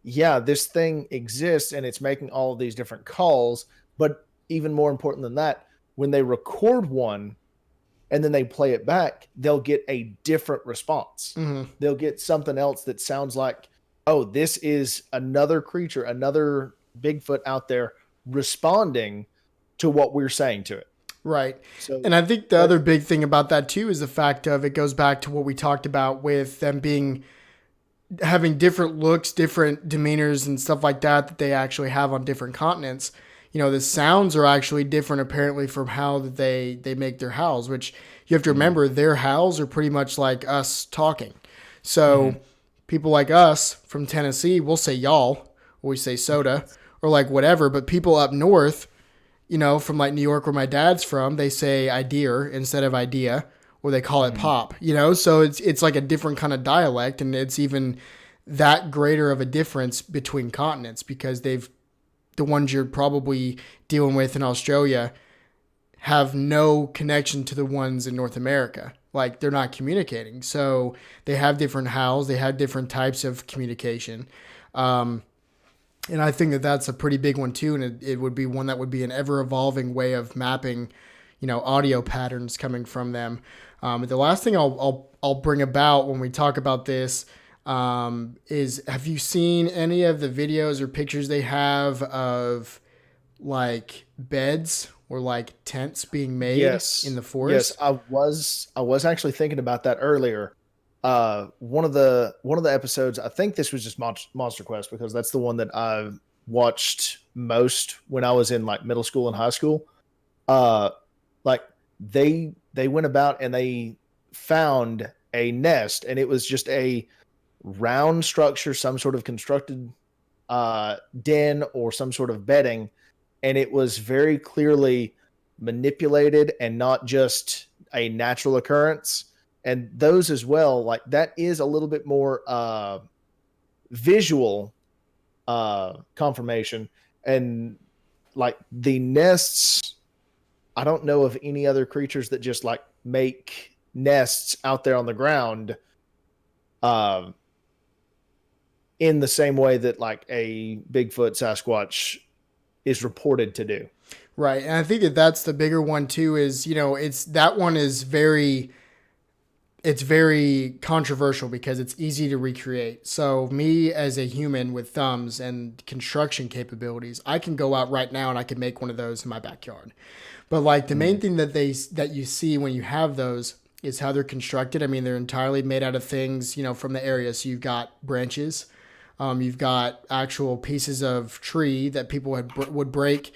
yeah, this thing exists and it's making all of these different calls. But even more important than that, when they record one and then they play it back, they'll get a different response. mm-hmm. They'll get something else that sounds like, oh, this is another creature, another Bigfoot out there responding to what we're saying to it. Right. So, and I think the other big thing about that too is the fact of it goes back to what we talked about with them having different looks, different demeanors and stuff like that they actually have on different continents. The sounds are actually different apparently from how they make their howls, which you have to remember their howls are pretty much like us talking. So people like us from Tennessee, we'll say y'all, or we say soda, or like whatever, but people up north, from like New York where my dad's from, they say idea instead of idea, or they call it pop, so it's like a different kind of dialect, and it's even that greater of a difference between continents because the ones you're probably dealing with in Australia have no connection to the ones in North America. Like they're not communicating. So they have different howls. They have different types of communication. And I think that that's a pretty big one too. And it would be one that would be an ever evolving way of mapping, audio patterns coming from them. The last thing I'll bring about when we talk about this is, have you seen any of the videos or pictures they have of like beds or like tents being made in the forest? Yes, I was actually thinking about that earlier. One of the episodes, I think this was just Monster Quest, because that's the one that I watched most when I was in like middle school and high school. Like they went about and they found a nest, and it was just a round structure, some sort of constructed den or some sort of bedding, and it was very clearly manipulated and not just a natural occurrence. And those as well, like that is a little bit more visual confirmation. And like the nests, I don't know of any other creatures that just like make nests out there on the ground in the same way that like a Bigfoot Sasquatch is reported to do. Right. And I think that that's the bigger one too is, it's that one is very controversial because it's easy to recreate. So me as a human with thumbs and construction capabilities, I can go out right now and I can make one of those in my backyard. But like the main Mm. thing that you see when you have those is how they're constructed. I mean, they're entirely made out of things, from the area. So you've got branches, you've got actual pieces of tree that people would break.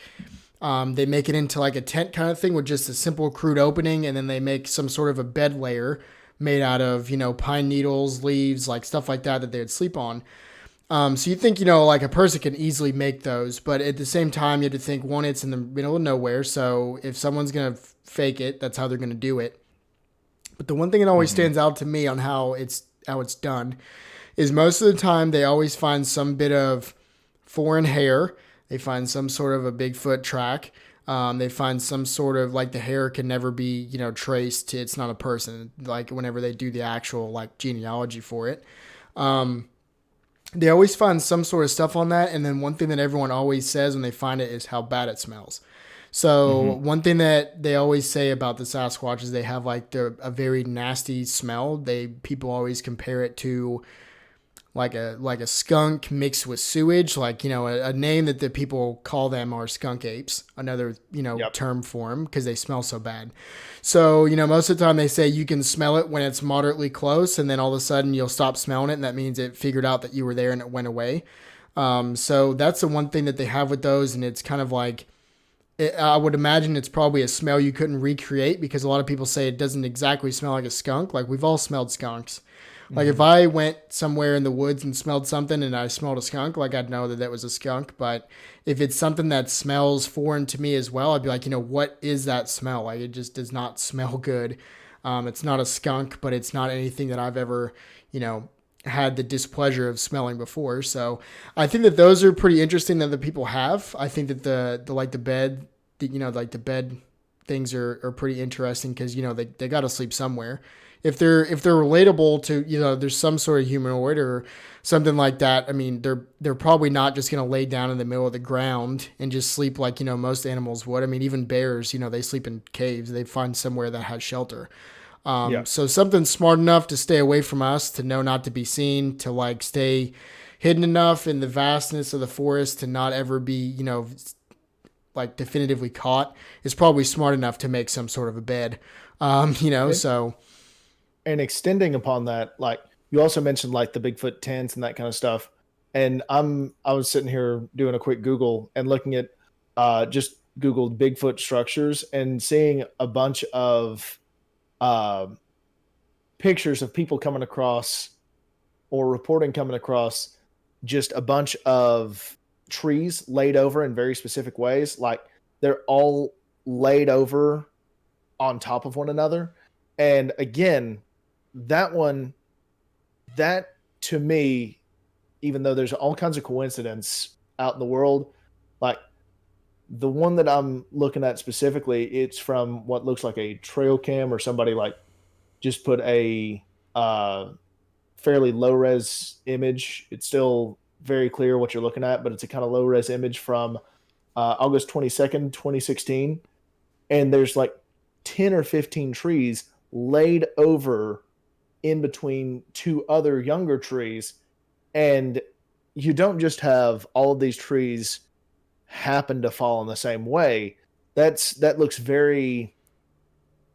They make it into like a tent kind of thing with just a simple crude opening, and then they make some sort of a bed layer made out of pine needles, leaves, like stuff like that they would sleep on. So you think like a person can easily make those, but at the same time you have to think one, it's in the middle of nowhere, so if someone's gonna fake it, that's how they're gonna do it. But the one thing that always Hmm. stands out to me on how it's done is most of the time they always find some bit of foreign hair. They find some sort of a Bigfoot track. They find some sort of like the hair can never be traced to it's not a person. Like whenever they do the actual like genealogy for it, they always find some sort of stuff on that. And then one thing that everyone always says when they find it is how bad it smells. So Hmm. one thing that they always say about the Sasquatch is they have like a very nasty smell. People always compare it to like a skunk mixed with sewage, like a name that the people call them are skunk apes, another Yep. term for them because they smell so bad. So most of the time they say you can smell it when it's moderately close, and then all of a sudden you'll stop smelling it, and that means it figured out that you were there and it went away. So that's the one thing that they have with those, and it's kind of like I would imagine it's probably a smell you couldn't recreate because a lot of people say it doesn't exactly smell like a skunk. Like we've all smelled skunks. Like if Hmm. I went somewhere in the woods and smelled something and I smelled a skunk, like I'd know that that was a skunk. But if it's something that smells foreign to me as well, I'd be like, what is that smell? Like it just does not smell good. It's not a skunk, but it's not anything that I've ever, you know, had the displeasure of smelling before. So I think that those are pretty interesting that the people have. I think that the like the bed, like the bed things are pretty interesting because they got to sleep somewhere. If they're relatable to there's some sort of humanoid or something like that. I mean they're probably not just gonna lay down in the middle of the ground and just sleep like most animals would. I mean even bears they sleep in caves. They find somewhere that has shelter. Yeah. So something smart enough to stay away from us, to know not to be seen, to like stay hidden enough in the vastness of the forest to not ever be like definitively caught is probably smart enough to make some sort of a bed. And, So and extending upon that, like you also mentioned like the Bigfoot tents and that kind of stuff. And I was sitting here doing a quick Google and looking at just Googled Bigfoot structures and seeing a bunch of uh, pictures of people coming across or reporting coming across just a bunch of trees laid over in very specific ways. Like they're all laid over on top of one another. And again, that one, that to me, even though there's all kinds of coincidence out in the world, like the one that I'm looking at specifically, it's from what looks like a trail cam or somebody like just put a fairly low res image. It's still very clear what you're looking at, but it's a kind of low res image from August 22nd, 2016. And there's like 10 or 15 trees laid over in between two other younger trees. And you don't just have all of these trees happen to fall in the same way. That looks very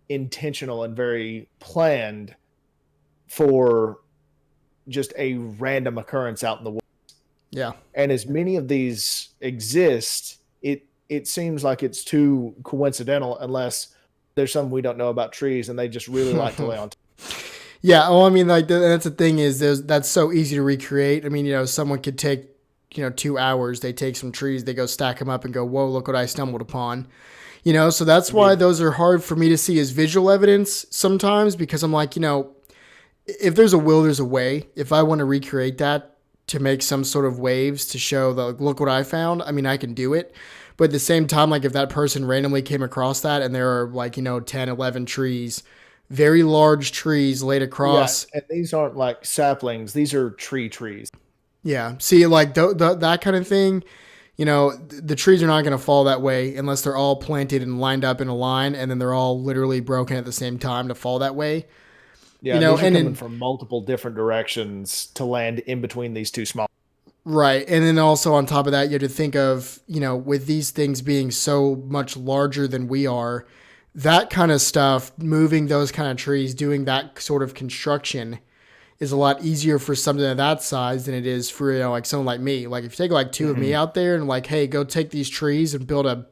intentional and very planned for just a random occurrence out in the woods. yeah. And as many of these exist, it seems like it's too coincidental unless there's something we don't know about trees and they just really like to lay on top. Yeah, well, I mean, like that's the thing is that's so easy to recreate. I mean, someone could take 2 hours. They take some trees, they go stack them up, and go, "Whoa, look what I stumbled upon." So that's why Indeed. those are hard for me to see as visual evidence sometimes because I'm like, if there's a will, there's a way. If I want to recreate that to make some sort of waves to show that look what I found, I mean, I can do it. But at the same time, like if that person randomly came across that and there are like 10, 11 trees, very large trees laid Yeah, across. and these aren't like saplings; these are trees. Yeah. See, like that kind of thing, the trees are not going to fall that way unless they're all planted and lined up in a line, and then they're all literally broken at the same time to fall that way. Yeah, these are And coming then from multiple different directions to land in between these two small. right, and then also on top of that, you have to think of with these things being so much larger than we are, that kind of stuff, moving those kind of trees, doing that sort of construction is a lot easier for something of that size than it is for like someone like me. Like if you take like two of me out there and like, hey, go take these trees and build a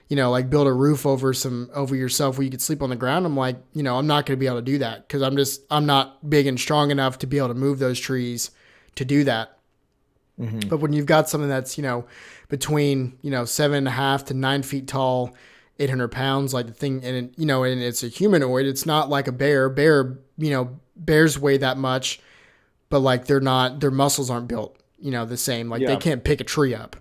like build a roof over yourself where you could sleep on the ground. I'm like, I'm not going to be able to do that because I'm not big and strong enough to be able to move those trees to do that. Mm-hmm. But when you've got something that's between 7.5 to 9 feet tall, 800 pounds, like the thing, and and it's a humanoid. It's not like a bear. Bears weigh that much, but like their muscles aren't built, the same. Like they can't pick a tree up.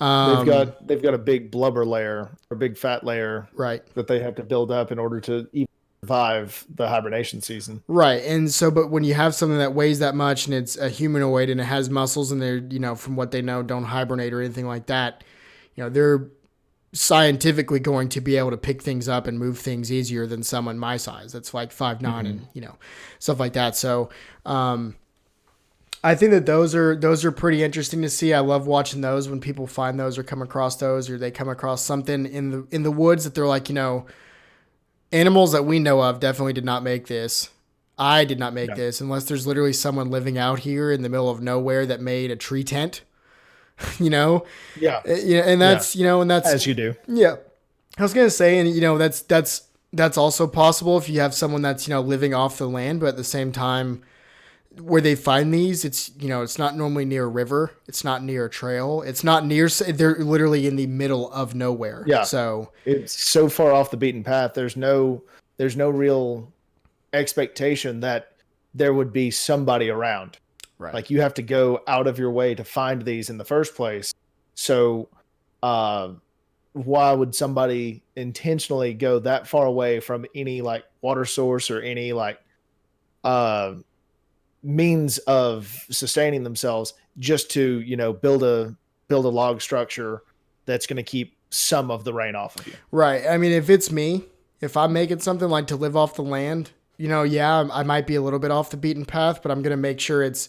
They've got a big blubber layer, or big fat layer, Right. that they have to build up in order to even survive the hibernation season. Right. And so, but when you have something that weighs that much and it's a humanoid and it has muscles and they're, from what they know, don't hibernate or anything like that, they're scientifically going to be able to pick things up and move things easier than someone my size that's like 5'9" and stuff like that. So I think that those are pretty interesting to see. I love watching those when people find those or come across those, or they come across something in the woods that they're like, animals that we know of definitely did not make this. I did not make this unless there's literally someone living out here in the middle of nowhere that made a tree tent. Yeah. And that's, and that's as you do. Yeah. I was going to say, and that's also possible if you have someone that's, living off the land, but at the same time where they find these, it's, it's not normally near a river. It's not near a trail. It's not near, they're literally in the middle of nowhere. Yeah. So it's so far off the beaten path. There's no real expectation that there would be somebody around. Right. Like you have to go out of your way to find these in the first place. So, why would somebody intentionally go that far away from any like water source or any like means of sustaining themselves just to build a log structure that's going to keep some of the rain off of you? Right. I mean, if it's me, if I'm making something like to live off the land, I might be a little bit off the beaten path, but I'm going to make sure it's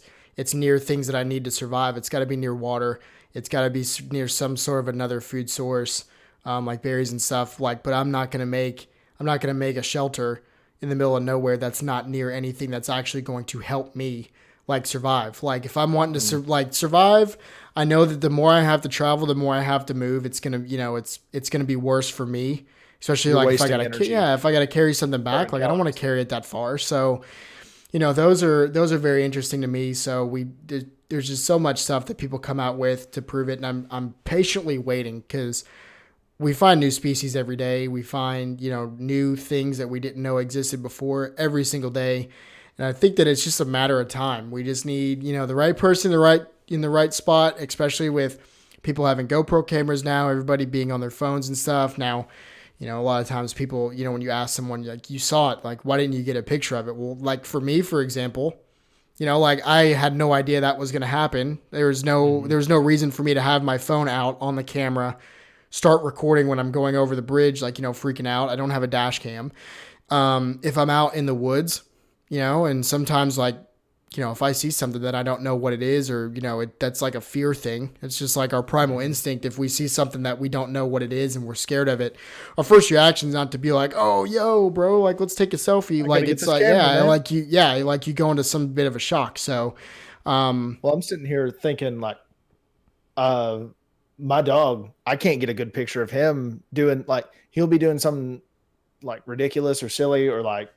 near things that I need to survive. It's got to be near water. It's got to be near some sort of another food source, like berries and stuff. Like, but I'm not gonna make a shelter in the middle of nowhere that's not near anything that's actually going to help me like survive. Like, if I'm wanting to survive, I know that the more I have to travel, the more I have to move. It's gonna it's gonna be worse for me, especially like if I gotta carry something back. Like, I don't want to carry it that far. So, those are very interesting to me. So there's just so much stuff that people come out with to prove it, and I'm patiently waiting because we find new species every day. We find new things that we didn't know existed before every single day, and I think that it's just a matter of time. We just need the right person, in the right spot, especially with people having GoPro cameras now. Everybody being on their phones and stuff now. A lot of times people, when you ask someone, like, you saw it, like, why didn't you get a picture of it? Well, like for me, for example, like I had no idea that was going to happen. There was no reason for me to have my phone out on the camera, start recording when I'm going over the bridge, like, freaking out. I don't have a dash cam. If I'm out in the woods, and sometimes like, if I see something that I don't know what it is, or, that's like a fear thing. It's just like our primal instinct. If we see something that we don't know what it is and we're scared of it, our first reaction is not to be like, oh, yo, bro, like, let's take a selfie. Like, it's like, like you go into some bit of a shock. So, well, I'm sitting here thinking like, my dog, I can't get a good picture of him doing, like, he'll be doing something like ridiculous or silly or like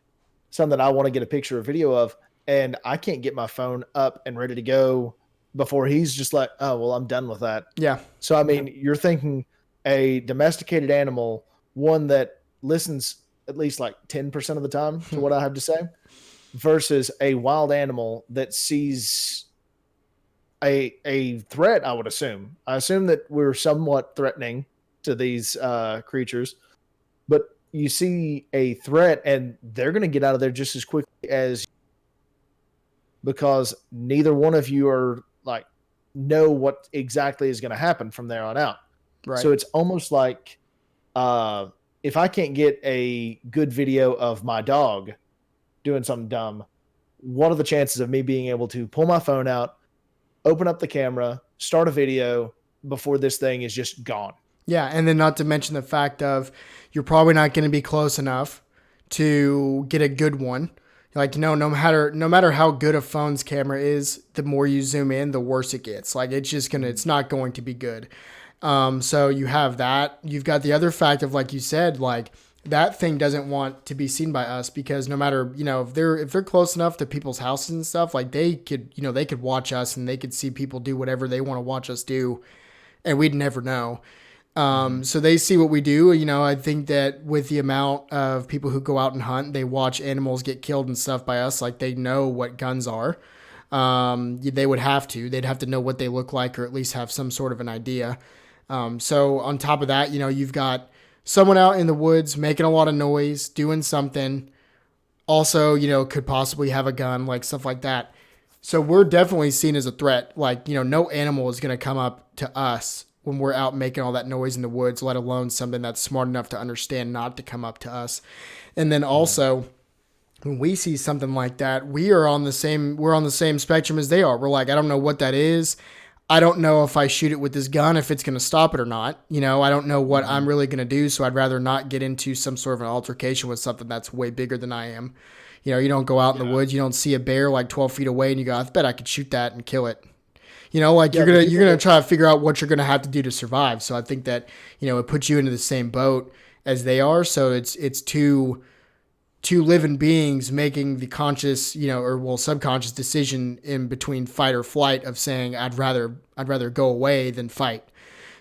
something I want to get a picture or video of. And I can't get my phone up and ready to go before he's just like, oh, well, I'm done with that. Yeah. So, I mean, you're thinking a domesticated animal, one that listens at least like 10% of the time to what I have to say, versus a wild animal that sees a threat, I would assume. I assume that we're somewhat threatening to these creatures, but you see a threat and they're going to get out of there just as quickly as, because neither one of you are like know what exactly is going to happen from there on out. Right. So it's almost like if I can't get a good video of my dog doing something dumb, what are the chances of me being able to pull my phone out, open up the camera, start a video before this thing is just gone? Yeah, and then not to mention the fact of you're probably not going to be close enough to get a good one. Like, no matter how good a phone's camera is, the more you zoom in, the worse it gets. Like, it's not going to be good. So you have that. You've got the other fact of, like you said, like that thing doesn't want to be seen by us because no matter, if they're close enough to people's houses and stuff, like they could watch us and they could see people do whatever they want to watch us do, and we'd never know. So they see what we do. I think that with the amount of people who go out and hunt, they watch animals get killed and stuff by us. Like they know what guns are. They would have to. They'd have to know what they look like, or at least have some sort of an idea. So on top of that, you've got someone out in the woods making a lot of noise, doing something. Also, could possibly have a gun, like stuff like that. So we're definitely seen as a threat. Like, no animal is going to come up to us when we're out making all that noise in the woods, let alone something that's smart enough to understand not to come up to us. And then also, when we see something like that, we're on the same spectrum as they are. We're like, I don't know what that is. I don't know if I shoot it with this gun, if it's going to stop it or not. I don't know what I'm really going to do. So I'd rather not get into some sort of an altercation with something that's way bigger than I am. You don't go out in the woods, you don't see a bear like 12 feet away and you go, I bet I could shoot that and kill it. You're gonna try to figure out what you're gonna have to do to survive. So I think that it puts you into the same boat as they are. So it's two living beings making the conscious subconscious decision in between fight or flight of saying I'd rather go away than fight.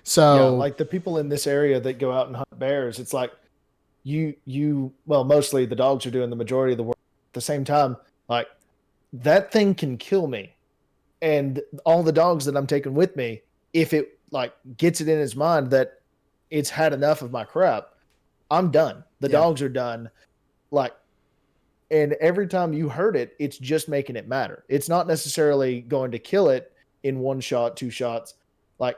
So like the people in this area that go out and hunt bears, it's like mostly the dogs are doing the majority of the work. At the same time, like that thing can kill me. And all the dogs that I'm taking with me, if it like gets it in his mind that it's had enough of my crap, I'm done. The dogs are done. Like, and every time you hurt it, it's just making it matter. It's not necessarily going to kill it in one shot, two shots. Like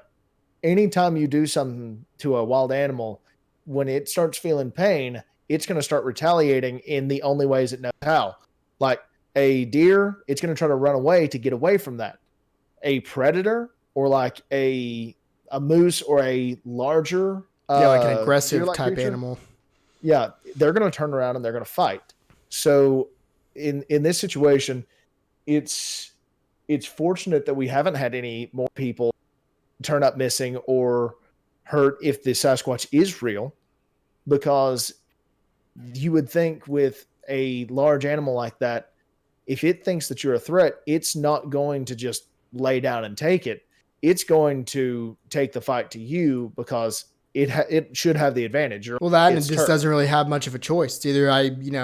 anytime you do something to a wild animal, when it starts feeling pain, it's going to start retaliating in the only ways it knows how. Like, a deer, it's going to try to run away to get away from that. A predator or like a moose or a larger like an aggressive deer-like type creature, animal. Yeah, they're going to turn around and they're going to fight. So in this situation, it's fortunate that we haven't had any more people turn up missing or hurt if the Sasquatch is real, because you would think with a large animal like that, if it thinks that you're a threat, it's not going to just lay down and take it. It's going to take the fight to you because it should have the advantage. Well, that and it just doesn't really have much of a choice. It's either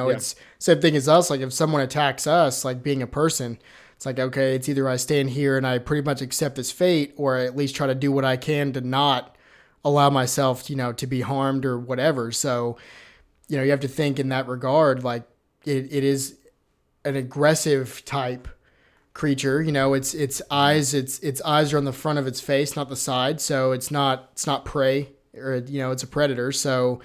it's same thing as us. Like if someone attacks us, like being a person, it's like, okay, it's either I stand here and I pretty much accept this fate, or I at least try to do what I can to not allow myself, to be harmed or whatever. So, you have to think in that regard, like it is an aggressive type creature. Its eyes are on the front of its face, not the side. So it's not prey, or it's a predator. So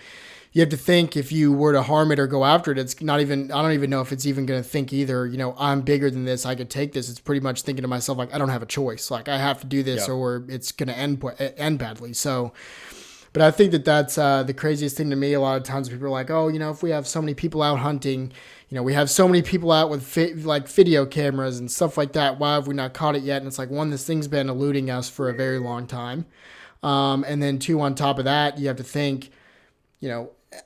you have to think if you were to harm it or go after it, it's not even, I don't even know if it's even going to think either, I'm bigger than this, I could take this. It's pretty much thinking to myself, like, I don't have a choice. Like I have to do this or it's going to end badly. So, but I think that's the craziest thing to me. A lot of times people are like, oh, if we have so many people out hunting, we have so many people out with video cameras and stuff like that. Why have we not caught it yet? And it's like, one, this thing's been eluding us for a very long time. And then two, on top of that, you have to think,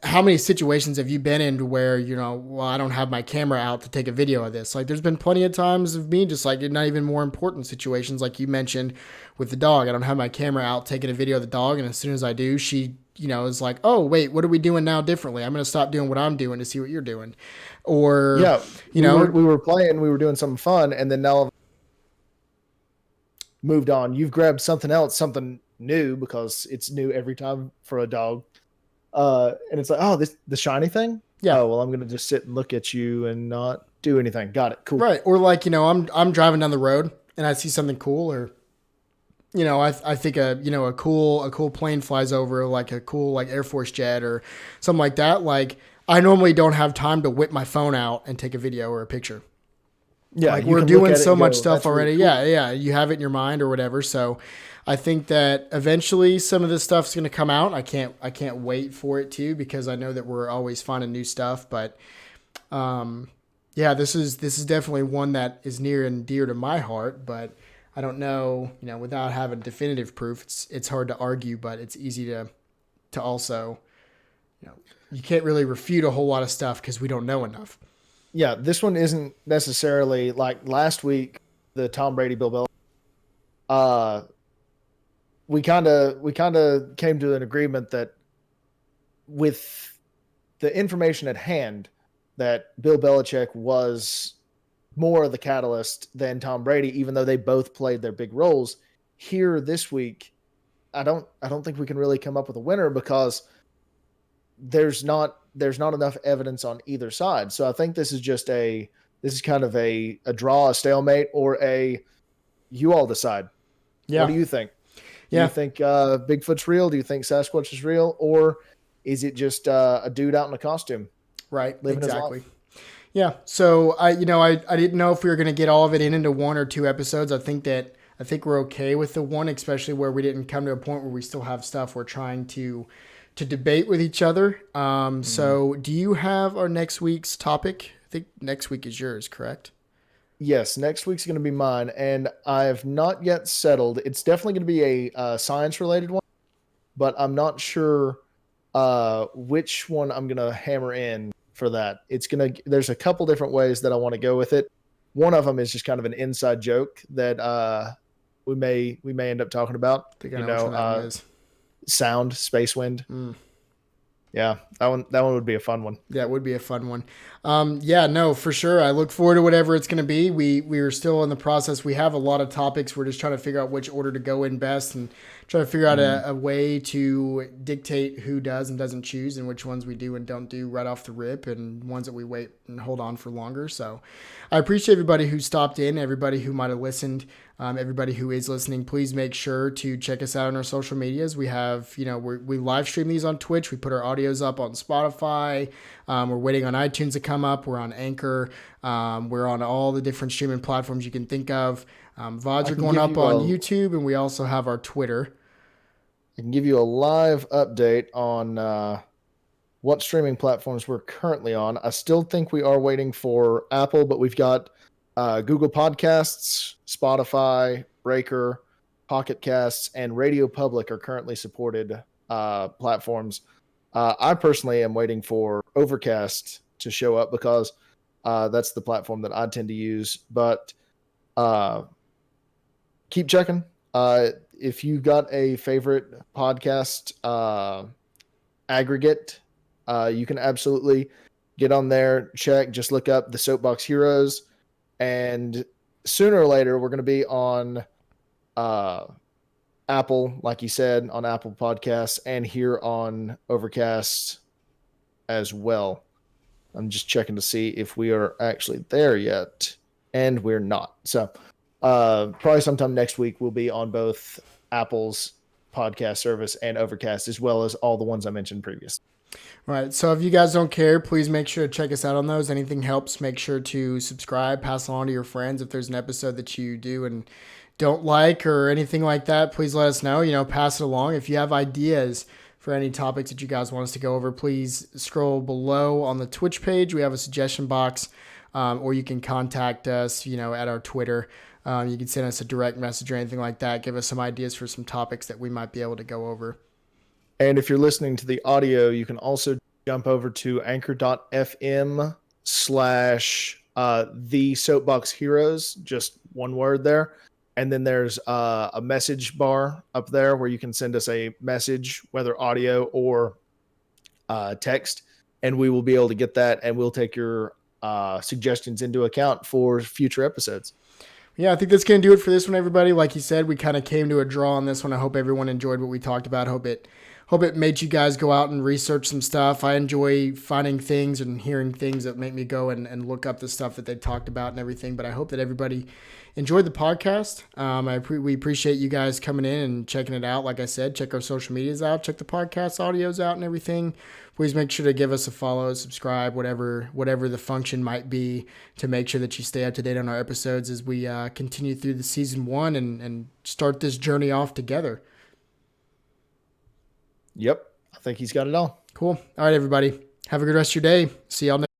how many situations have you been in where, well, I don't have my camera out to take a video of this? Like there's been plenty of times of me just like not even more important situations. Like you mentioned with the dog, I don't have my camera out taking a video of the dog. And as soon as I do, she, is like, oh, wait, what are we doing now differently? I'm going to stop doing what I'm doing to see what you're doing. Or, we were playing, we were doing something fun. And then now moved on. You've grabbed something else, something new, because it's new every time for a dog. And it's like, oh, the shiny thing? Yeah. Oh, well, I'm going to just sit and look at you and not do anything. Got it. Cool. Right. Or like, I'm driving down the road and I see something cool, or I think a cool plane flies over, like a cool like Air Force jet or something like that. Like I normally don't have time to whip my phone out and take a video or a picture. Yeah, Like you we're can look doing at it so and much go, stuff "That's really already. cool." Yeah. You have it in your mind or whatever. So I think that eventually some of this stuff's going to come out. I can't wait for it to, because I know that we're always finding new stuff. But yeah, this is definitely one that is near and dear to my heart. But I don't know, without having definitive proof, it's hard to argue, but it's easy to also, you know, you can't really refute a whole lot of stuff because we don't know enough. Yeah, this one isn't necessarily like last week, the Tom Brady Bill Belichick. Uh, we kind of came to an agreement that with the information at hand, that Bill Belichick was more of the catalyst than Tom Brady, even though they both played their big roles. Here this week, I don't think we can really come up with a winner because there's not enough evidence on either side. So I think this is kind of a draw, a stalemate, or a you all decide. What Yeah. do you think? Do you Yeah. think Bigfoot's real? Do you think Sasquatch is real, or is it just a dude out in a costume Right. living his Exactly. life? Yeah. So I didn't know if we were going to get all of it into one or two episodes. I think we're okay with the one, especially where we didn't come to a point where we still have stuff we're trying to debate with each other. Mhm. So do you have our next week's topic? I think next week is yours, correct? Yes, next week's going to be mine, and I have not yet settled. It's definitely going to be a science related one, but I'm not sure which one I'm gonna hammer in for that. There's a couple different ways that I want to go with it. One of them is just kind of an inside joke that we may end up talking about. I think I know which one that one is. Sound, space wind. Mm. Yeah, that one would be a fun one. That would be a fun one. Yeah, no, for sure. I look forward to whatever it's going to be. We are still in the process. We have a lot of topics. We're just trying to figure out which order to go in best, and try to figure out Mm. a way to dictate who does and doesn't choose, and which ones we do and don't do right off the rip, and ones that we wait and hold on for longer. So I appreciate everybody who stopped in, everybody who might have listened. Everybody who is listening, please make sure to check us out on our social medias. We have, we live stream these on Twitch. We put our audios up on Spotify. We're waiting on iTunes to come up. We're on Anchor. We're on all the different streaming platforms you can think of. VODs I are can going give up you on a YouTube, and we also have our Twitter. I can give you a live update on what streaming platforms we're currently on. I still think we are waiting for Apple, but we've got Google Podcasts, Spotify, Breaker, Pocket Casts, and Radio Public are currently supported platforms. I personally am waiting for Overcast to show up because that's the platform that I tend to use. But uh, keep checking. If you've got a favorite podcast aggregate, you can absolutely get on there, check, just look up the Soapbox Heroes, and sooner or later we're going to be on uh, Apple, like you said, on Apple Podcasts, and here on Overcast as well. I'm just checking to see if we are actually there yet, and we're not. So probably sometime next week we'll be on both Apple's podcast service and Overcast, as well as all the ones I mentioned previous. Right. So if you guys don't care, please make sure to check us out on those. Anything helps. Make sure to subscribe, pass along to your friends. If there's an episode that you do and don't like or anything like that, please let us know. Pass it along. If you have ideas for any topics that you guys want us to go over, please scroll below on the Twitch page. We have a suggestion box, or you can contact us, at our Twitter. You can send us a direct message or anything like that. Give us some ideas for some topics that we might be able to go over. And if you're listening to the audio, you can also jump over to anchor.fm/ the Soapbox Heroes, just one word there. And then there's a message bar up there where you can send us a message, whether audio or text, and we will be able to get that, and we'll take your suggestions into account for future episodes. Yeah, I think that's going to do it for this one, everybody. Like you said, we kind of came to a draw on this one. I hope everyone enjoyed what we talked about. hope it made you guys go out and research some stuff. I enjoy finding things and hearing things that make me go and look up the stuff that they talked about and everything. But I hope that everybody enjoyed the podcast. We appreciate you guys coming in and checking it out. Like I said, check our social medias out, check the podcast audios out and everything. Please make sure to give us a follow, subscribe, whatever the function might be, to make sure that you stay up to date on our episodes as we continue through the season 1 and start this journey off together. Yep. I think he's got it all. Cool. All right, everybody. Have a good rest of your day. See y'all next